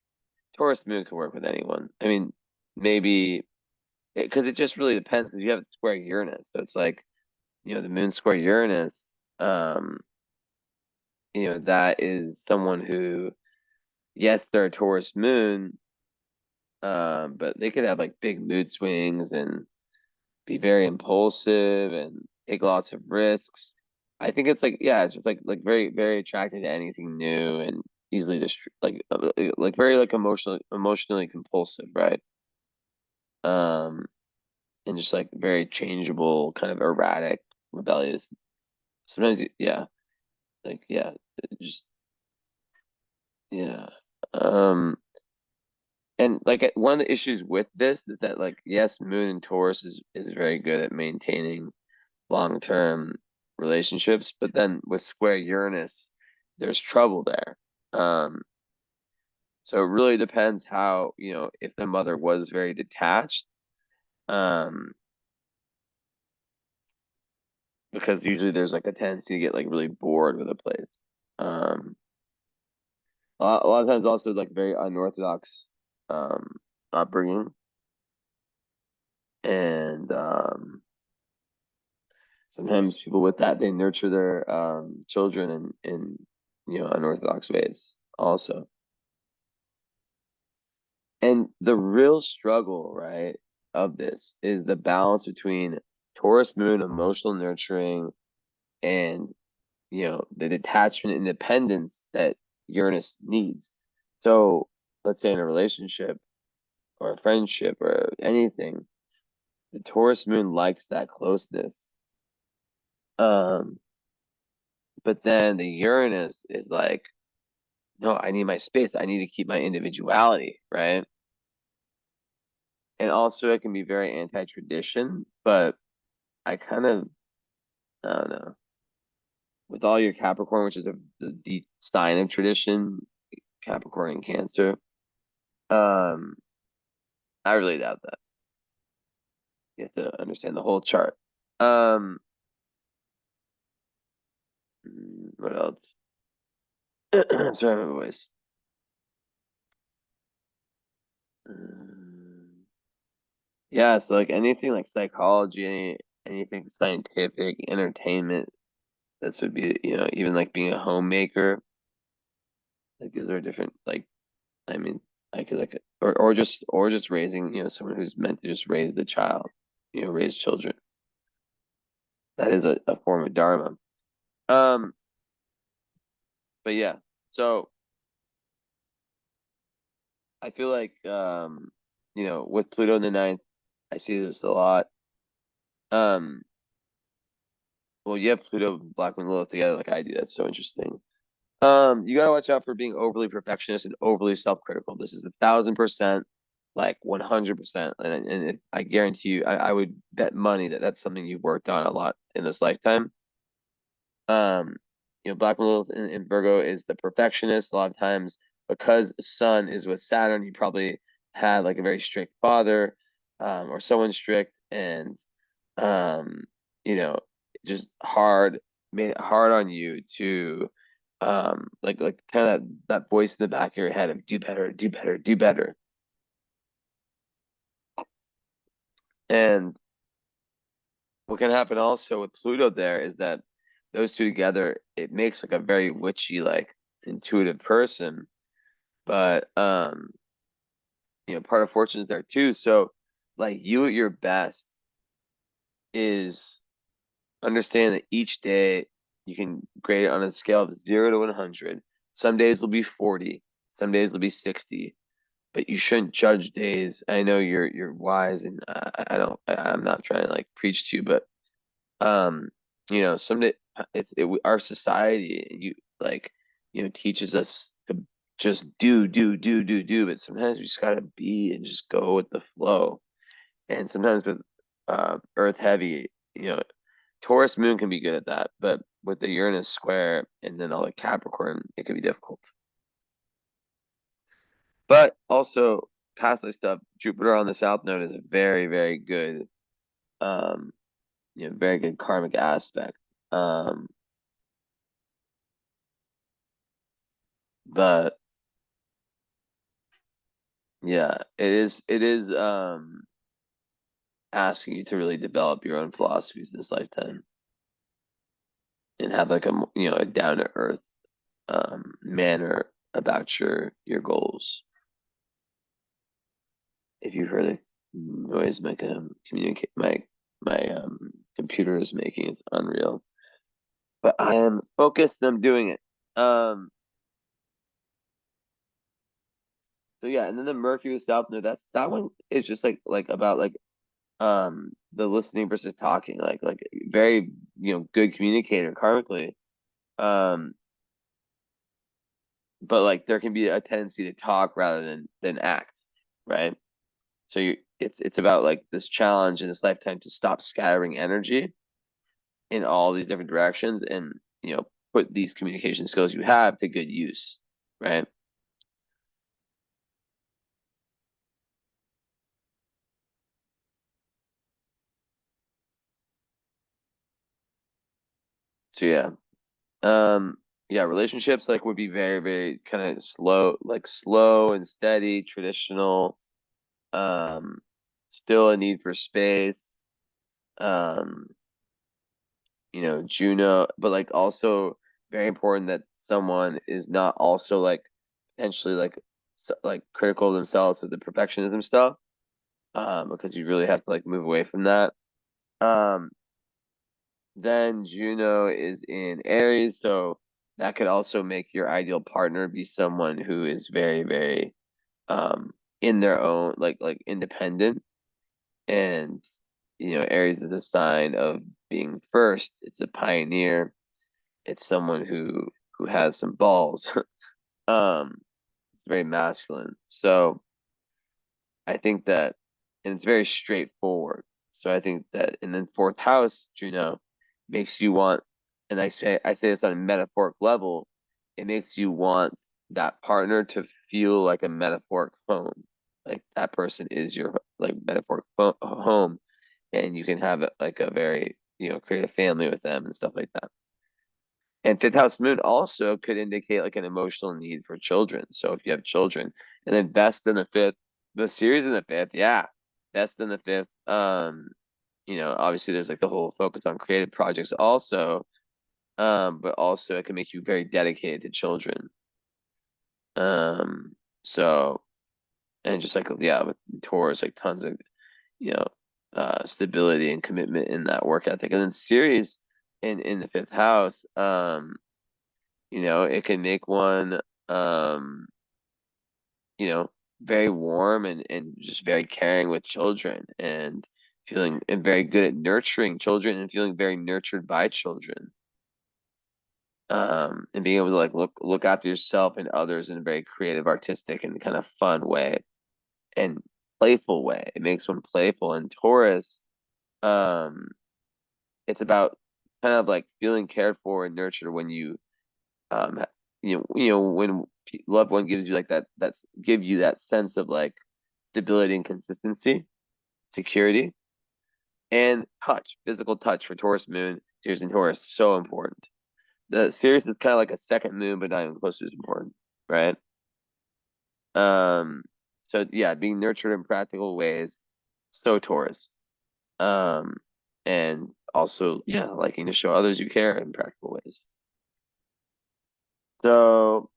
Taurus moon can work with anyone. I mean, maybe because it just really depends, because you have square Uranus. So it's like, the moon square Uranus, um, that is someone who, yes, they're a Taurus moon, but they could have like big mood swings and be very impulsive and take lots of risks. I think it's like, yeah, it's just like very, very attracted to anything new and easily just like very like emotionally compulsive, right? Um, and just like very changeable, kind of erratic, rebellious. Sometimes, yeah, like yeah, just yeah. Um, and like one of the issues with this is that, like, yes, Moon and Taurus is very good at maintaining long-term relationships, but then with square Uranus, there's trouble there. So it really depends how, if the mother was very detached, um, because usually there's like a tendency to get like really bored with a place. Um, a lot of times also like very unorthodox upbringing, and sometimes people with that, they nurture their children in unorthodox ways also. And the real struggle, right, of this is the balance between Taurus moon emotional nurturing and the detachment and independence that Uranus needs. So let's say in a relationship or a friendship or anything, the Taurus moon likes that closeness. Um, but then the Uranus is like, no, I need my space. I need to keep my individuality, right? And also it can be very anti-tradition, but I kind of, I don't know, with all your Capricorn, which is the deep sign of tradition, Capricorn and Cancer, um, I really doubt that. You have to understand the whole chart. Um, what else? Sorry, my voice. Um, yeah, so like anything like psychology, anything scientific, entertainment, this would be, even like being a homemaker. Like these are different, like, I mean, I could like, or just raising, someone who's meant to just raise the child, raise children. That is a form of dharma. Um, but yeah, so I feel like, with Pluto in the ninth, I see this a lot. Um, well, you have Pluto, Black Moon, Lilith together, like I do. That's so interesting. You gotta watch out for being overly perfectionist and overly self-critical. This is 1,000%, like 100%, and I guarantee you, I would bet money that that's something you've worked on a lot in this lifetime. Um, Black Lilith in Virgo is the perfectionist. A lot of times, because the sun is with Saturn, you probably had like a very strict father. or someone strict and um, you know, just hard made it hard on you to like kind of that voice in the back of your head of do better, do better, do better. And what can happen also with Pluto there is that those two together, it makes like a very witchy, like intuitive person. But part of fortune is there too. So like you at your best is understand that each day you can grade it on a scale of 0 to 100. Some days will be 40, some days will be 60, but you shouldn't judge days. I know you're wise, and I'm not trying to like preach to you, but um, someday our society teaches us to just do, but sometimes we just gotta be and just go with the flow. And sometimes with Earth heavy, Taurus moon can be good at that, but with the Uranus square and then all the Capricorn, it can be difficult. But also, past life stuff, Jupiter on the South Node is a very, very good, um, very good karmic aspect. Um, but yeah, it is asking you to really develop your own philosophies this lifetime and have like a down to earth manner about your goals. If you heard the noise my communicate my computer is making, it's unreal. But I am focused on doing it. So yeah, and then the Mercury South Node, that one is just like about like the listening versus talking, like very good communicator karmically. Um, but like there can be a tendency to talk rather than act, right? So it's about like this challenge in this lifetime to stop scattering energy in all these different directions and put these communication skills you have to good use, right? So yeah. Um yeah, relationships like would be very, very kind of slow, like slow and steady, traditional, um, still a need for space. Um, Juno, but like also very important that someone is not also like potentially like critical of themselves with the perfectionism stuff. Because you really have to like move away from that. Um, then Juno is in Aries, so that could also make your ideal partner be someone who is very, very in their own like independent. And Aries is a sign of being first. It's a pioneer. It's someone who has some balls. It's very masculine. So I think that, and it's very straightforward. So I think that, and then fourth house, makes you want, and I say this on a metaphoric level, it makes you want that partner to feel like a metaphoric home. Like that person is your like metaphoric home, and you can have like a very, create a family with them and stuff like that. And fifth house moon also could indicate like an emotional need for children. So if you have children, and then best in the fifth, the series in the fifth, yeah, best in the fifth. Obviously there's like the whole focus on creative projects also, but also it can make you very dedicated to children. Um, so and just like yeah, with Taurus, like tons of you know stability and commitment in that work ethic, and then series in the fifth house. It can make one, um, you know, very warm and just very caring with children and feeling and very good at nurturing children and feeling very nurtured by children. And being able to like look after yourself and others in a very creative, artistic, and kind of fun way and playful way. It makes one playful. And Taurus, um, it's about kind of like feeling cared for and nurtured when um when loved one gives you like that's give you that sense of like stability and consistency. security, and touch, physical touch for Taurus moon. Sirius and Taurus, so important. The Sirius is kind of like a second moon, but not even close to as important, right? So yeah, being nurtured in practical ways, so Taurus. Um, and also, yeah, liking to show others you care in practical ways. So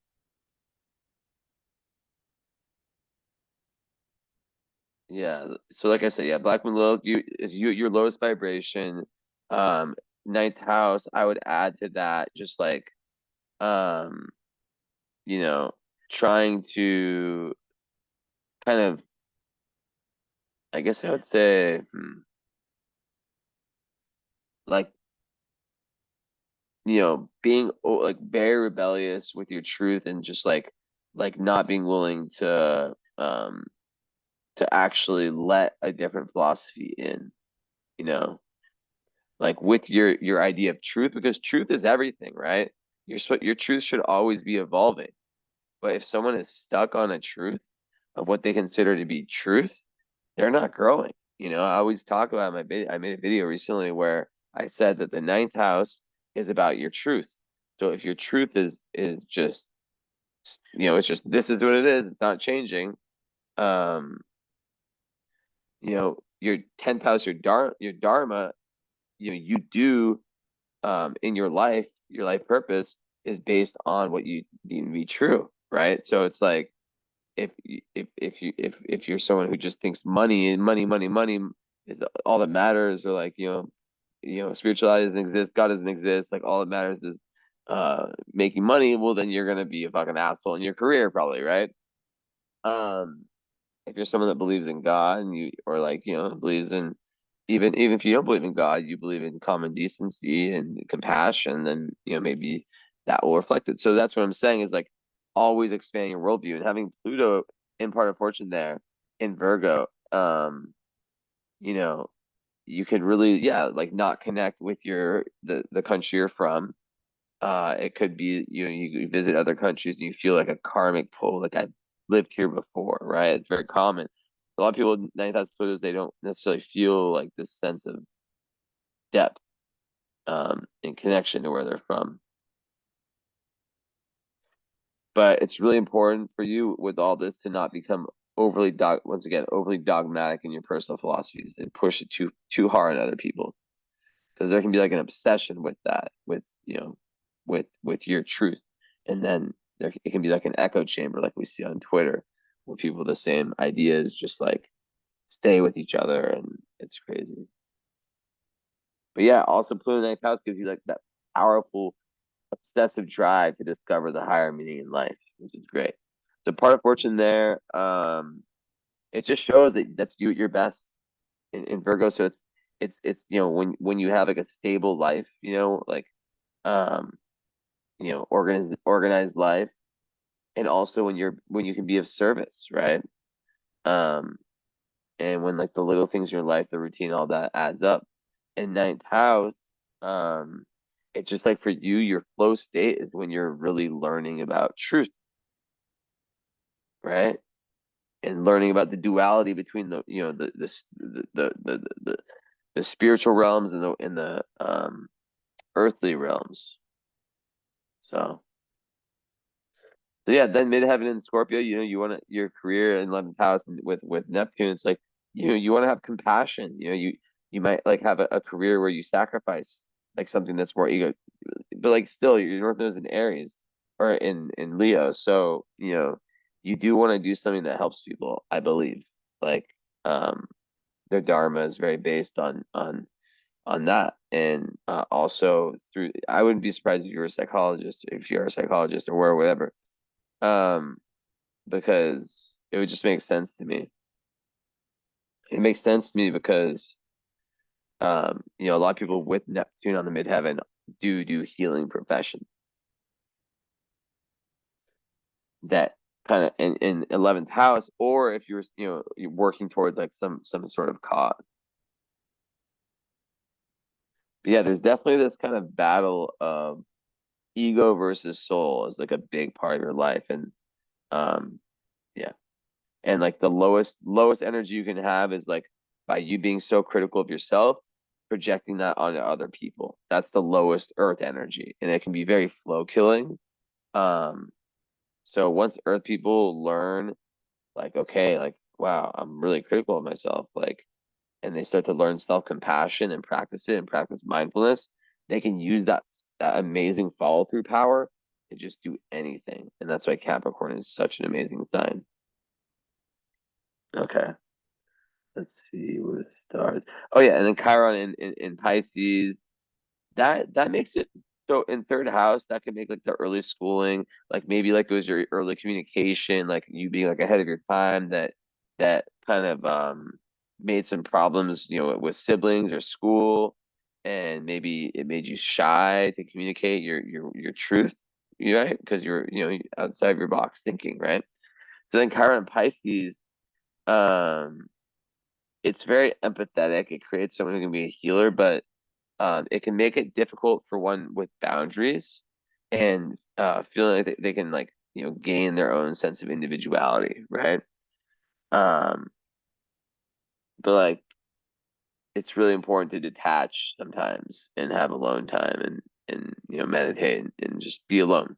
yeah, so like I said, yeah, Black Moon Lilith, your lowest vibration. Um, ninth house, I would add to that just like um, you know, trying to kind of, I guess I would say, like, being like very rebellious with your truth and just like not being willing to actually let a different philosophy in, you know, like with your idea of truth, because truth is everything, right? Your truth should always be evolving. But if someone is stuck on a truth of what they consider to be truth, they're not growing. I always talk about I made a video recently where I said that the ninth house is about your truth. So if your truth is just it's just this is what it is, it's not changing. Um, your 10th house, your dharma, you do in your life purpose is based on what you deem to be true, right? So it's like if you're someone who just thinks money is all that matters, or like spirituality doesn't exist, God doesn't exist, like all that matters is making money, well then you're gonna be a fucking asshole in your career probably, right? Um, if you're someone that believes in God and or like believes in, even if you don't believe in God, you believe in common decency and compassion, then maybe that will reflect it. So that's what I'm saying is like always expanding your worldview, and having Pluto in part of fortune there in Virgo. You know, you could really, yeah, like not connect with the country you're from. It could be you visit other countries and you feel like a karmic pull, like I've lived here before, right? It's very common. A lot of people, ninth house Plutos, they don't necessarily feel like this sense of depth and connection to where they're from. But it's really important for you with all this to not become once again, overly dogmatic in your personal philosophies and push it too hard on other people. Because there can be like an obsession with that, with your truth. And then it can be like an echo chamber, like we see on Twitter, where people with the same ideas just like stay with each other, and it's crazy. But yeah, also Pluto ninth house gives you like that powerful, obsessive drive to discover the higher meaning in life, which is great. So part of fortune there, it just shows that that's you at your best in Virgo. So it's when you have like a stable life, like um organized life, and also when you can be of service, right? um and when like the little things in your life, the routine, all that adds up. In ninth house, um it's just like for you, your flow state is when you're really learning about truth, right? And learning about the duality between the spiritual realms and the earthly realms. So yeah, then midheaven in Scorpio, you want to your career in 11th house with Neptune. It's like you want to have compassion. You might like have a career where you sacrifice like something that's more ego, but like still your North Node is in Aries or in Leo. So you do want to do something that helps people, I believe. Like um their dharma is very based on that, and also through. I wouldn't be surprised if you're a psychologist or whatever, um, because it would just make sense to me. It makes sense to me because a lot of people with Neptune on the midheaven do healing profession that kind of in 11th house, or if you're working towards like some sort of cause. But yeah, there's definitely this kind of battle of ego versus soul is like a big part of your life, and um yeah, and like the lowest energy you can have is like by you being so critical of yourself, projecting that onto other people. That's the lowest earth energy, and it can be very flow killing. Um, so once earth people learn, like, okay, like, wow, I'm really critical of myself, like, and they start to learn self-compassion and practice it and practice mindfulness, they can use that amazing follow-through power to just do anything. And that's why Capricorn is such an amazing sign. Okay. Let's see where it starts. Oh yeah, and then Chiron in Pisces, that makes it so in third house, that could make like the early schooling, like maybe like it was your early communication, like you being like ahead of your time, that kind of made some problems, with siblings or school, and maybe it made you shy to communicate your truth, right? Because you're outside of your box thinking, right? So then Chiron Pisces, um, it's very empathetic. It creates someone who can be a healer, but it can make it difficult for one with boundaries and feeling like they can like gain their own sense of individuality, right? Um, but like it's really important to detach sometimes and have alone time and meditate and just be alone.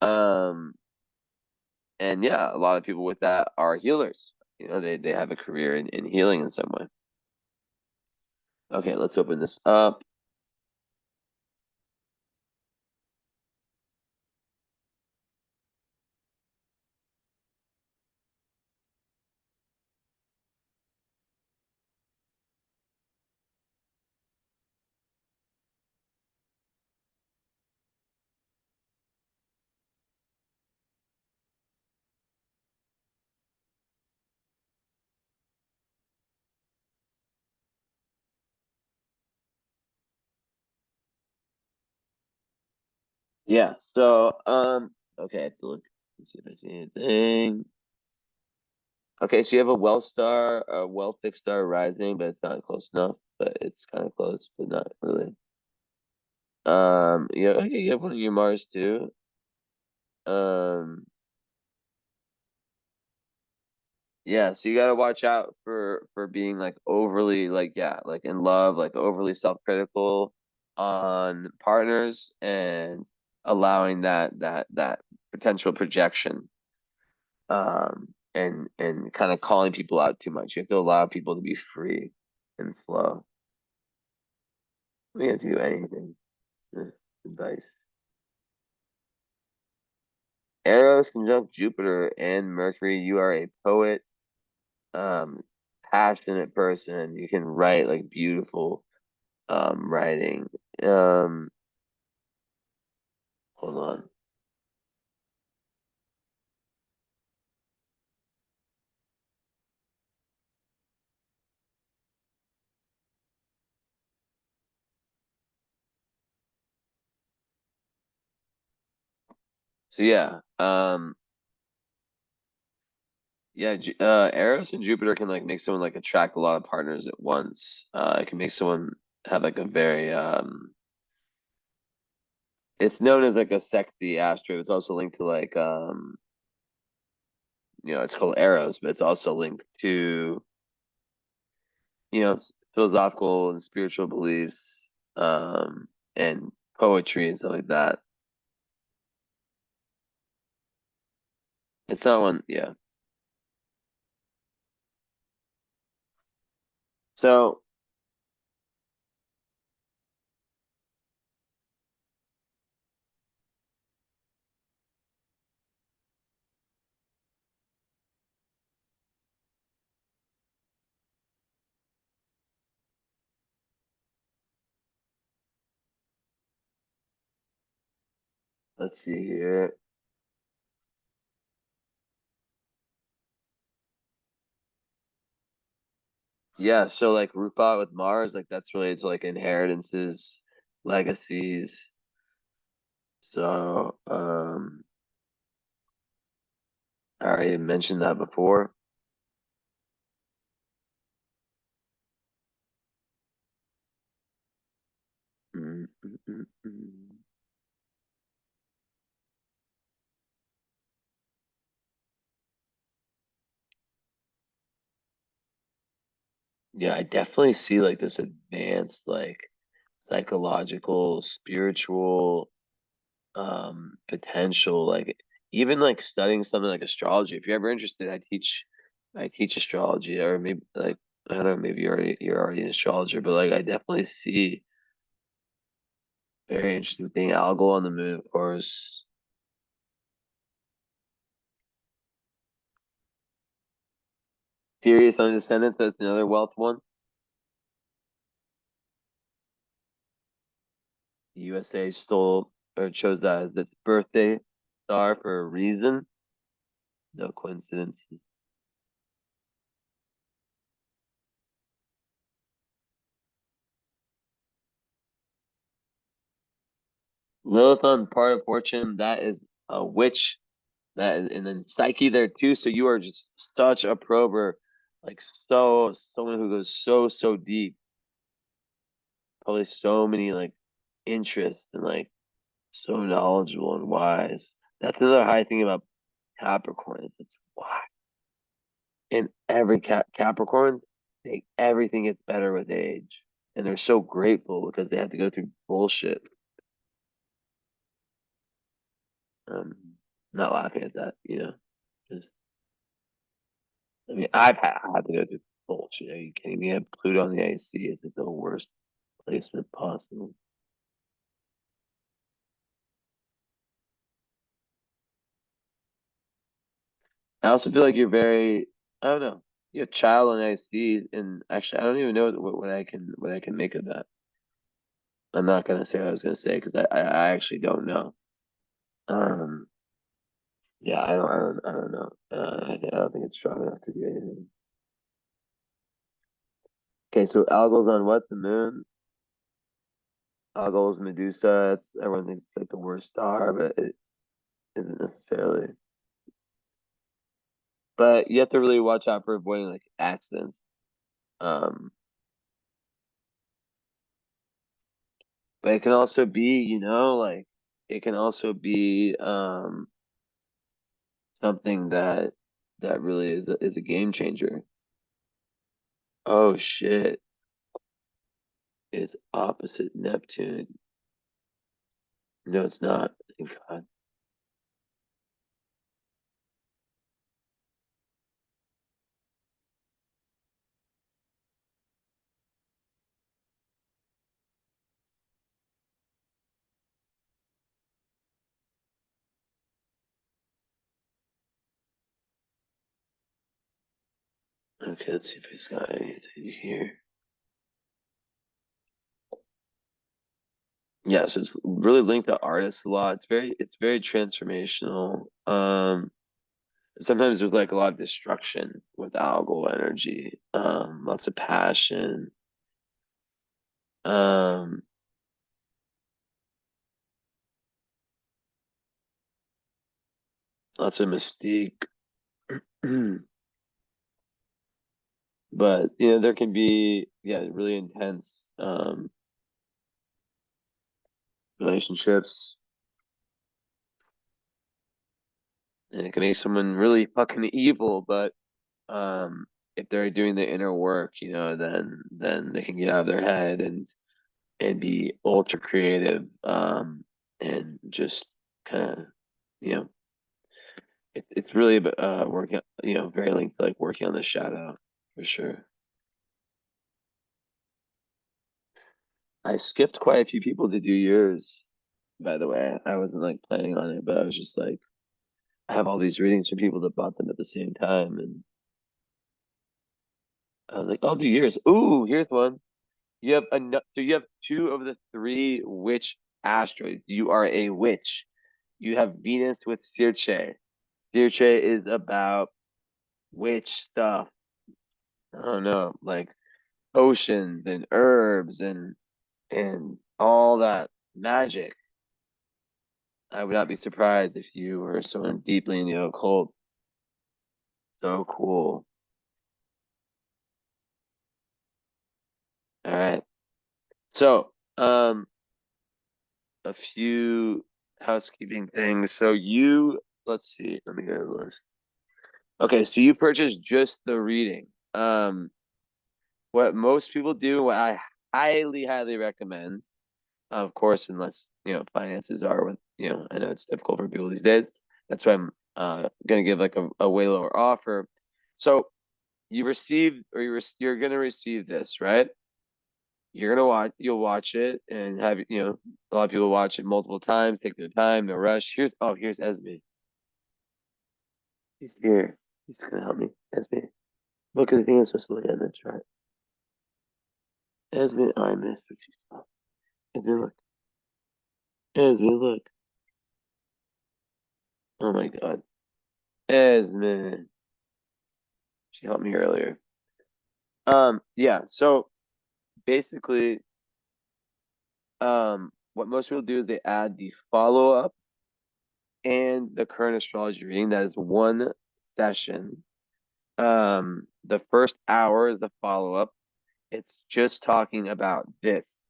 Um, and yeah, a lot of people with that are healers. They have a career in healing in some way. Okay, let's open this up. Yeah, so okay, I have to look and see if I see anything. Okay, so you have a well fixed star rising, but it's not close enough, but it's kind of close, but not really. Yeah, okay, you have one of your Mars too. Um, yeah, so you gotta watch out for being like overly like yeah, like in love, like overly self-critical on partners and allowing that potential projection. And kind of calling people out too much. You have to allow people to be free and flow. We have to do anything. Advice. Eros conjunct Jupiter and Mercury. You are a poet, um, passionate person. You can write like beautiful writing. Um, Hold on. So Eros and Jupiter can like make someone like attract a lot of partners at once. It can make someone have like a very it's known as like a sexy asteroid. It's also linked to like it's called Eros, but it's also linked to philosophical and spiritual beliefs, and poetry and stuff like that. It's not one, yeah. So let's see here. Yeah, so like Rupa with Mars, like that's related to like inheritances, legacies. So I already mentioned that before. Mm, mm, mm, mm. Yeah, I definitely see like this advanced, like psychological, spiritual potential, like even like studying something like astrology. If you're ever interested, I teach astrology, or maybe like I don't know, maybe you're already an astrologer, but like I definitely see very interesting thing. Algol on the moon, of course. Furious on Descendants, that's another wealth one. The USA stole or chose that as its birthday star for a reason. No coincidence. Lilith on part of fortune, that is a witch. That is, and then Psyche there too. So you are just such a prober, like someone who goes so deep. Probably so many like interests and like so knowledgeable and wise. That's another high thing about Capricorn is it's wise. And every Capricorn, everything gets better with age. And they're so grateful because they have to go through bullshit. Um, not laughing at that, just I mean, I had to go through bullshit. Are you kidding me? I have Pluto on the IC. It's like the worst placement possible. I also feel like you're very, I don't know, you have child on IC, and actually, I don't even know what I can make of that. I'm not gonna say what I was gonna say because I actually don't know. Um, yeah, I don't know. I don't think it's strong enough to do anything. Okay, so Algol's on what? The moon? Algol's Medusa. Everyone thinks it's like the worst star, but it isn't necessarily. But you have to really watch out for avoiding like accidents. Um, but it can also be, like it can also be something that really is a game changer. Oh shit, it's opposite Neptune. No, it's not. Thank God. Okay, let's see if he's got anything here. Yes, it's really linked to artists a lot. It's very transformational. Sometimes there's like a lot of destruction with algal energy. Lots of passion. Um, Lots of mystique. But there can be, yeah, really intense relationships, and it can make someone really fucking evil, but if they're doing the inner work, then they can get out of their head and be ultra creative, and just kind of, you know, it's really working, very linked to like working on the shadow for sure. I skipped quite a few people to do yours, by the way. I wasn't like planning on it, but I was just like, I have all these readings from people that bought them at the same time, and I was like, I'll do yours. Ooh, here's one. So you have two of the three witch asteroids. You are a witch. You have Venus with Sirce. Sirce is about witch stuff. I don't know, like potions and herbs and all that magic. I would not be surprised if you were someone deeply in the occult. So cool. All right. So, a few housekeeping things. Let's see, let me go to the list. Okay, so you purchased just the reading. Um, what most people do, what I highly, highly recommend, of course, unless, finances are I know it's difficult for people these days. That's why I'm gonna give like a way lower offer. So you received, or you're gonna receive this, right? You'll watch it and have, a lot of people watch it multiple times, take their time, no rush. Here's Esme. He's here. He's gonna help me. Esme. Look at the thing I'm supposed to look at in the chart. Esme, oh, I missed what you saw. Esme, look. Esme, look. Oh my God. Esme. She helped me earlier. Yeah, so basically, what most people do is they add the follow-up and the current astrology reading. That is one session. The first hour is the follow-up. It's just talking about this.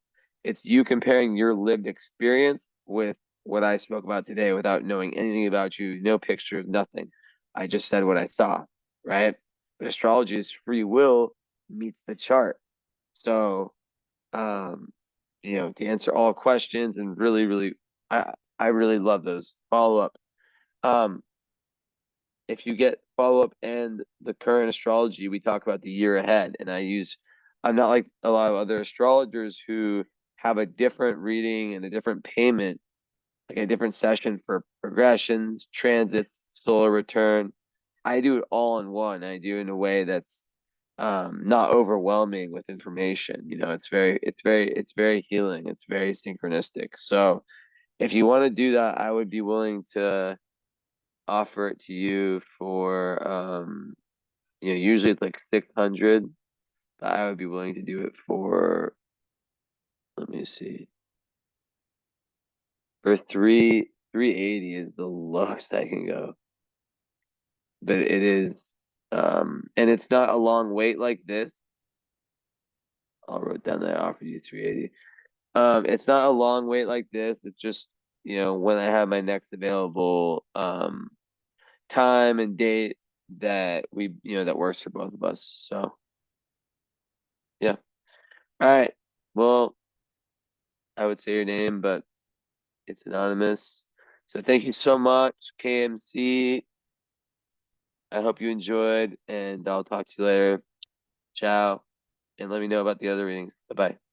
It's you comparing your lived experience with what I spoke about today without knowing anything about you, no pictures, nothing. I just said what I saw, right? But astrology is free will meets the chart. So, um, to answer all questions and really, really, I really love those follow-up. Um, if you get follow-up and the current astrology, we talk about the year ahead. And I'm not like a lot of other astrologers who have a different reading and a different payment, like a different session for progressions, transits, solar return. I do it all in one. I do it in a way that's not overwhelming with information. It's very healing. It's very synchronistic. So if you want to do that, I would be willing to offer it to you for usually it's like 600, but I would be willing to do it for, let me see, for 380 is the lowest I can go. But it is and it's not a long wait like this. I'll wrote down that I offered you 380. It's not a long wait like this. It's just, when I have my next available time and date that that works for both of us. So yeah. All right. Well, I would say your name, but it's anonymous. So thank you so much, KMC. I hope you enjoyed, and I'll talk to you later. Ciao. And let me know about the other readings. Bye bye.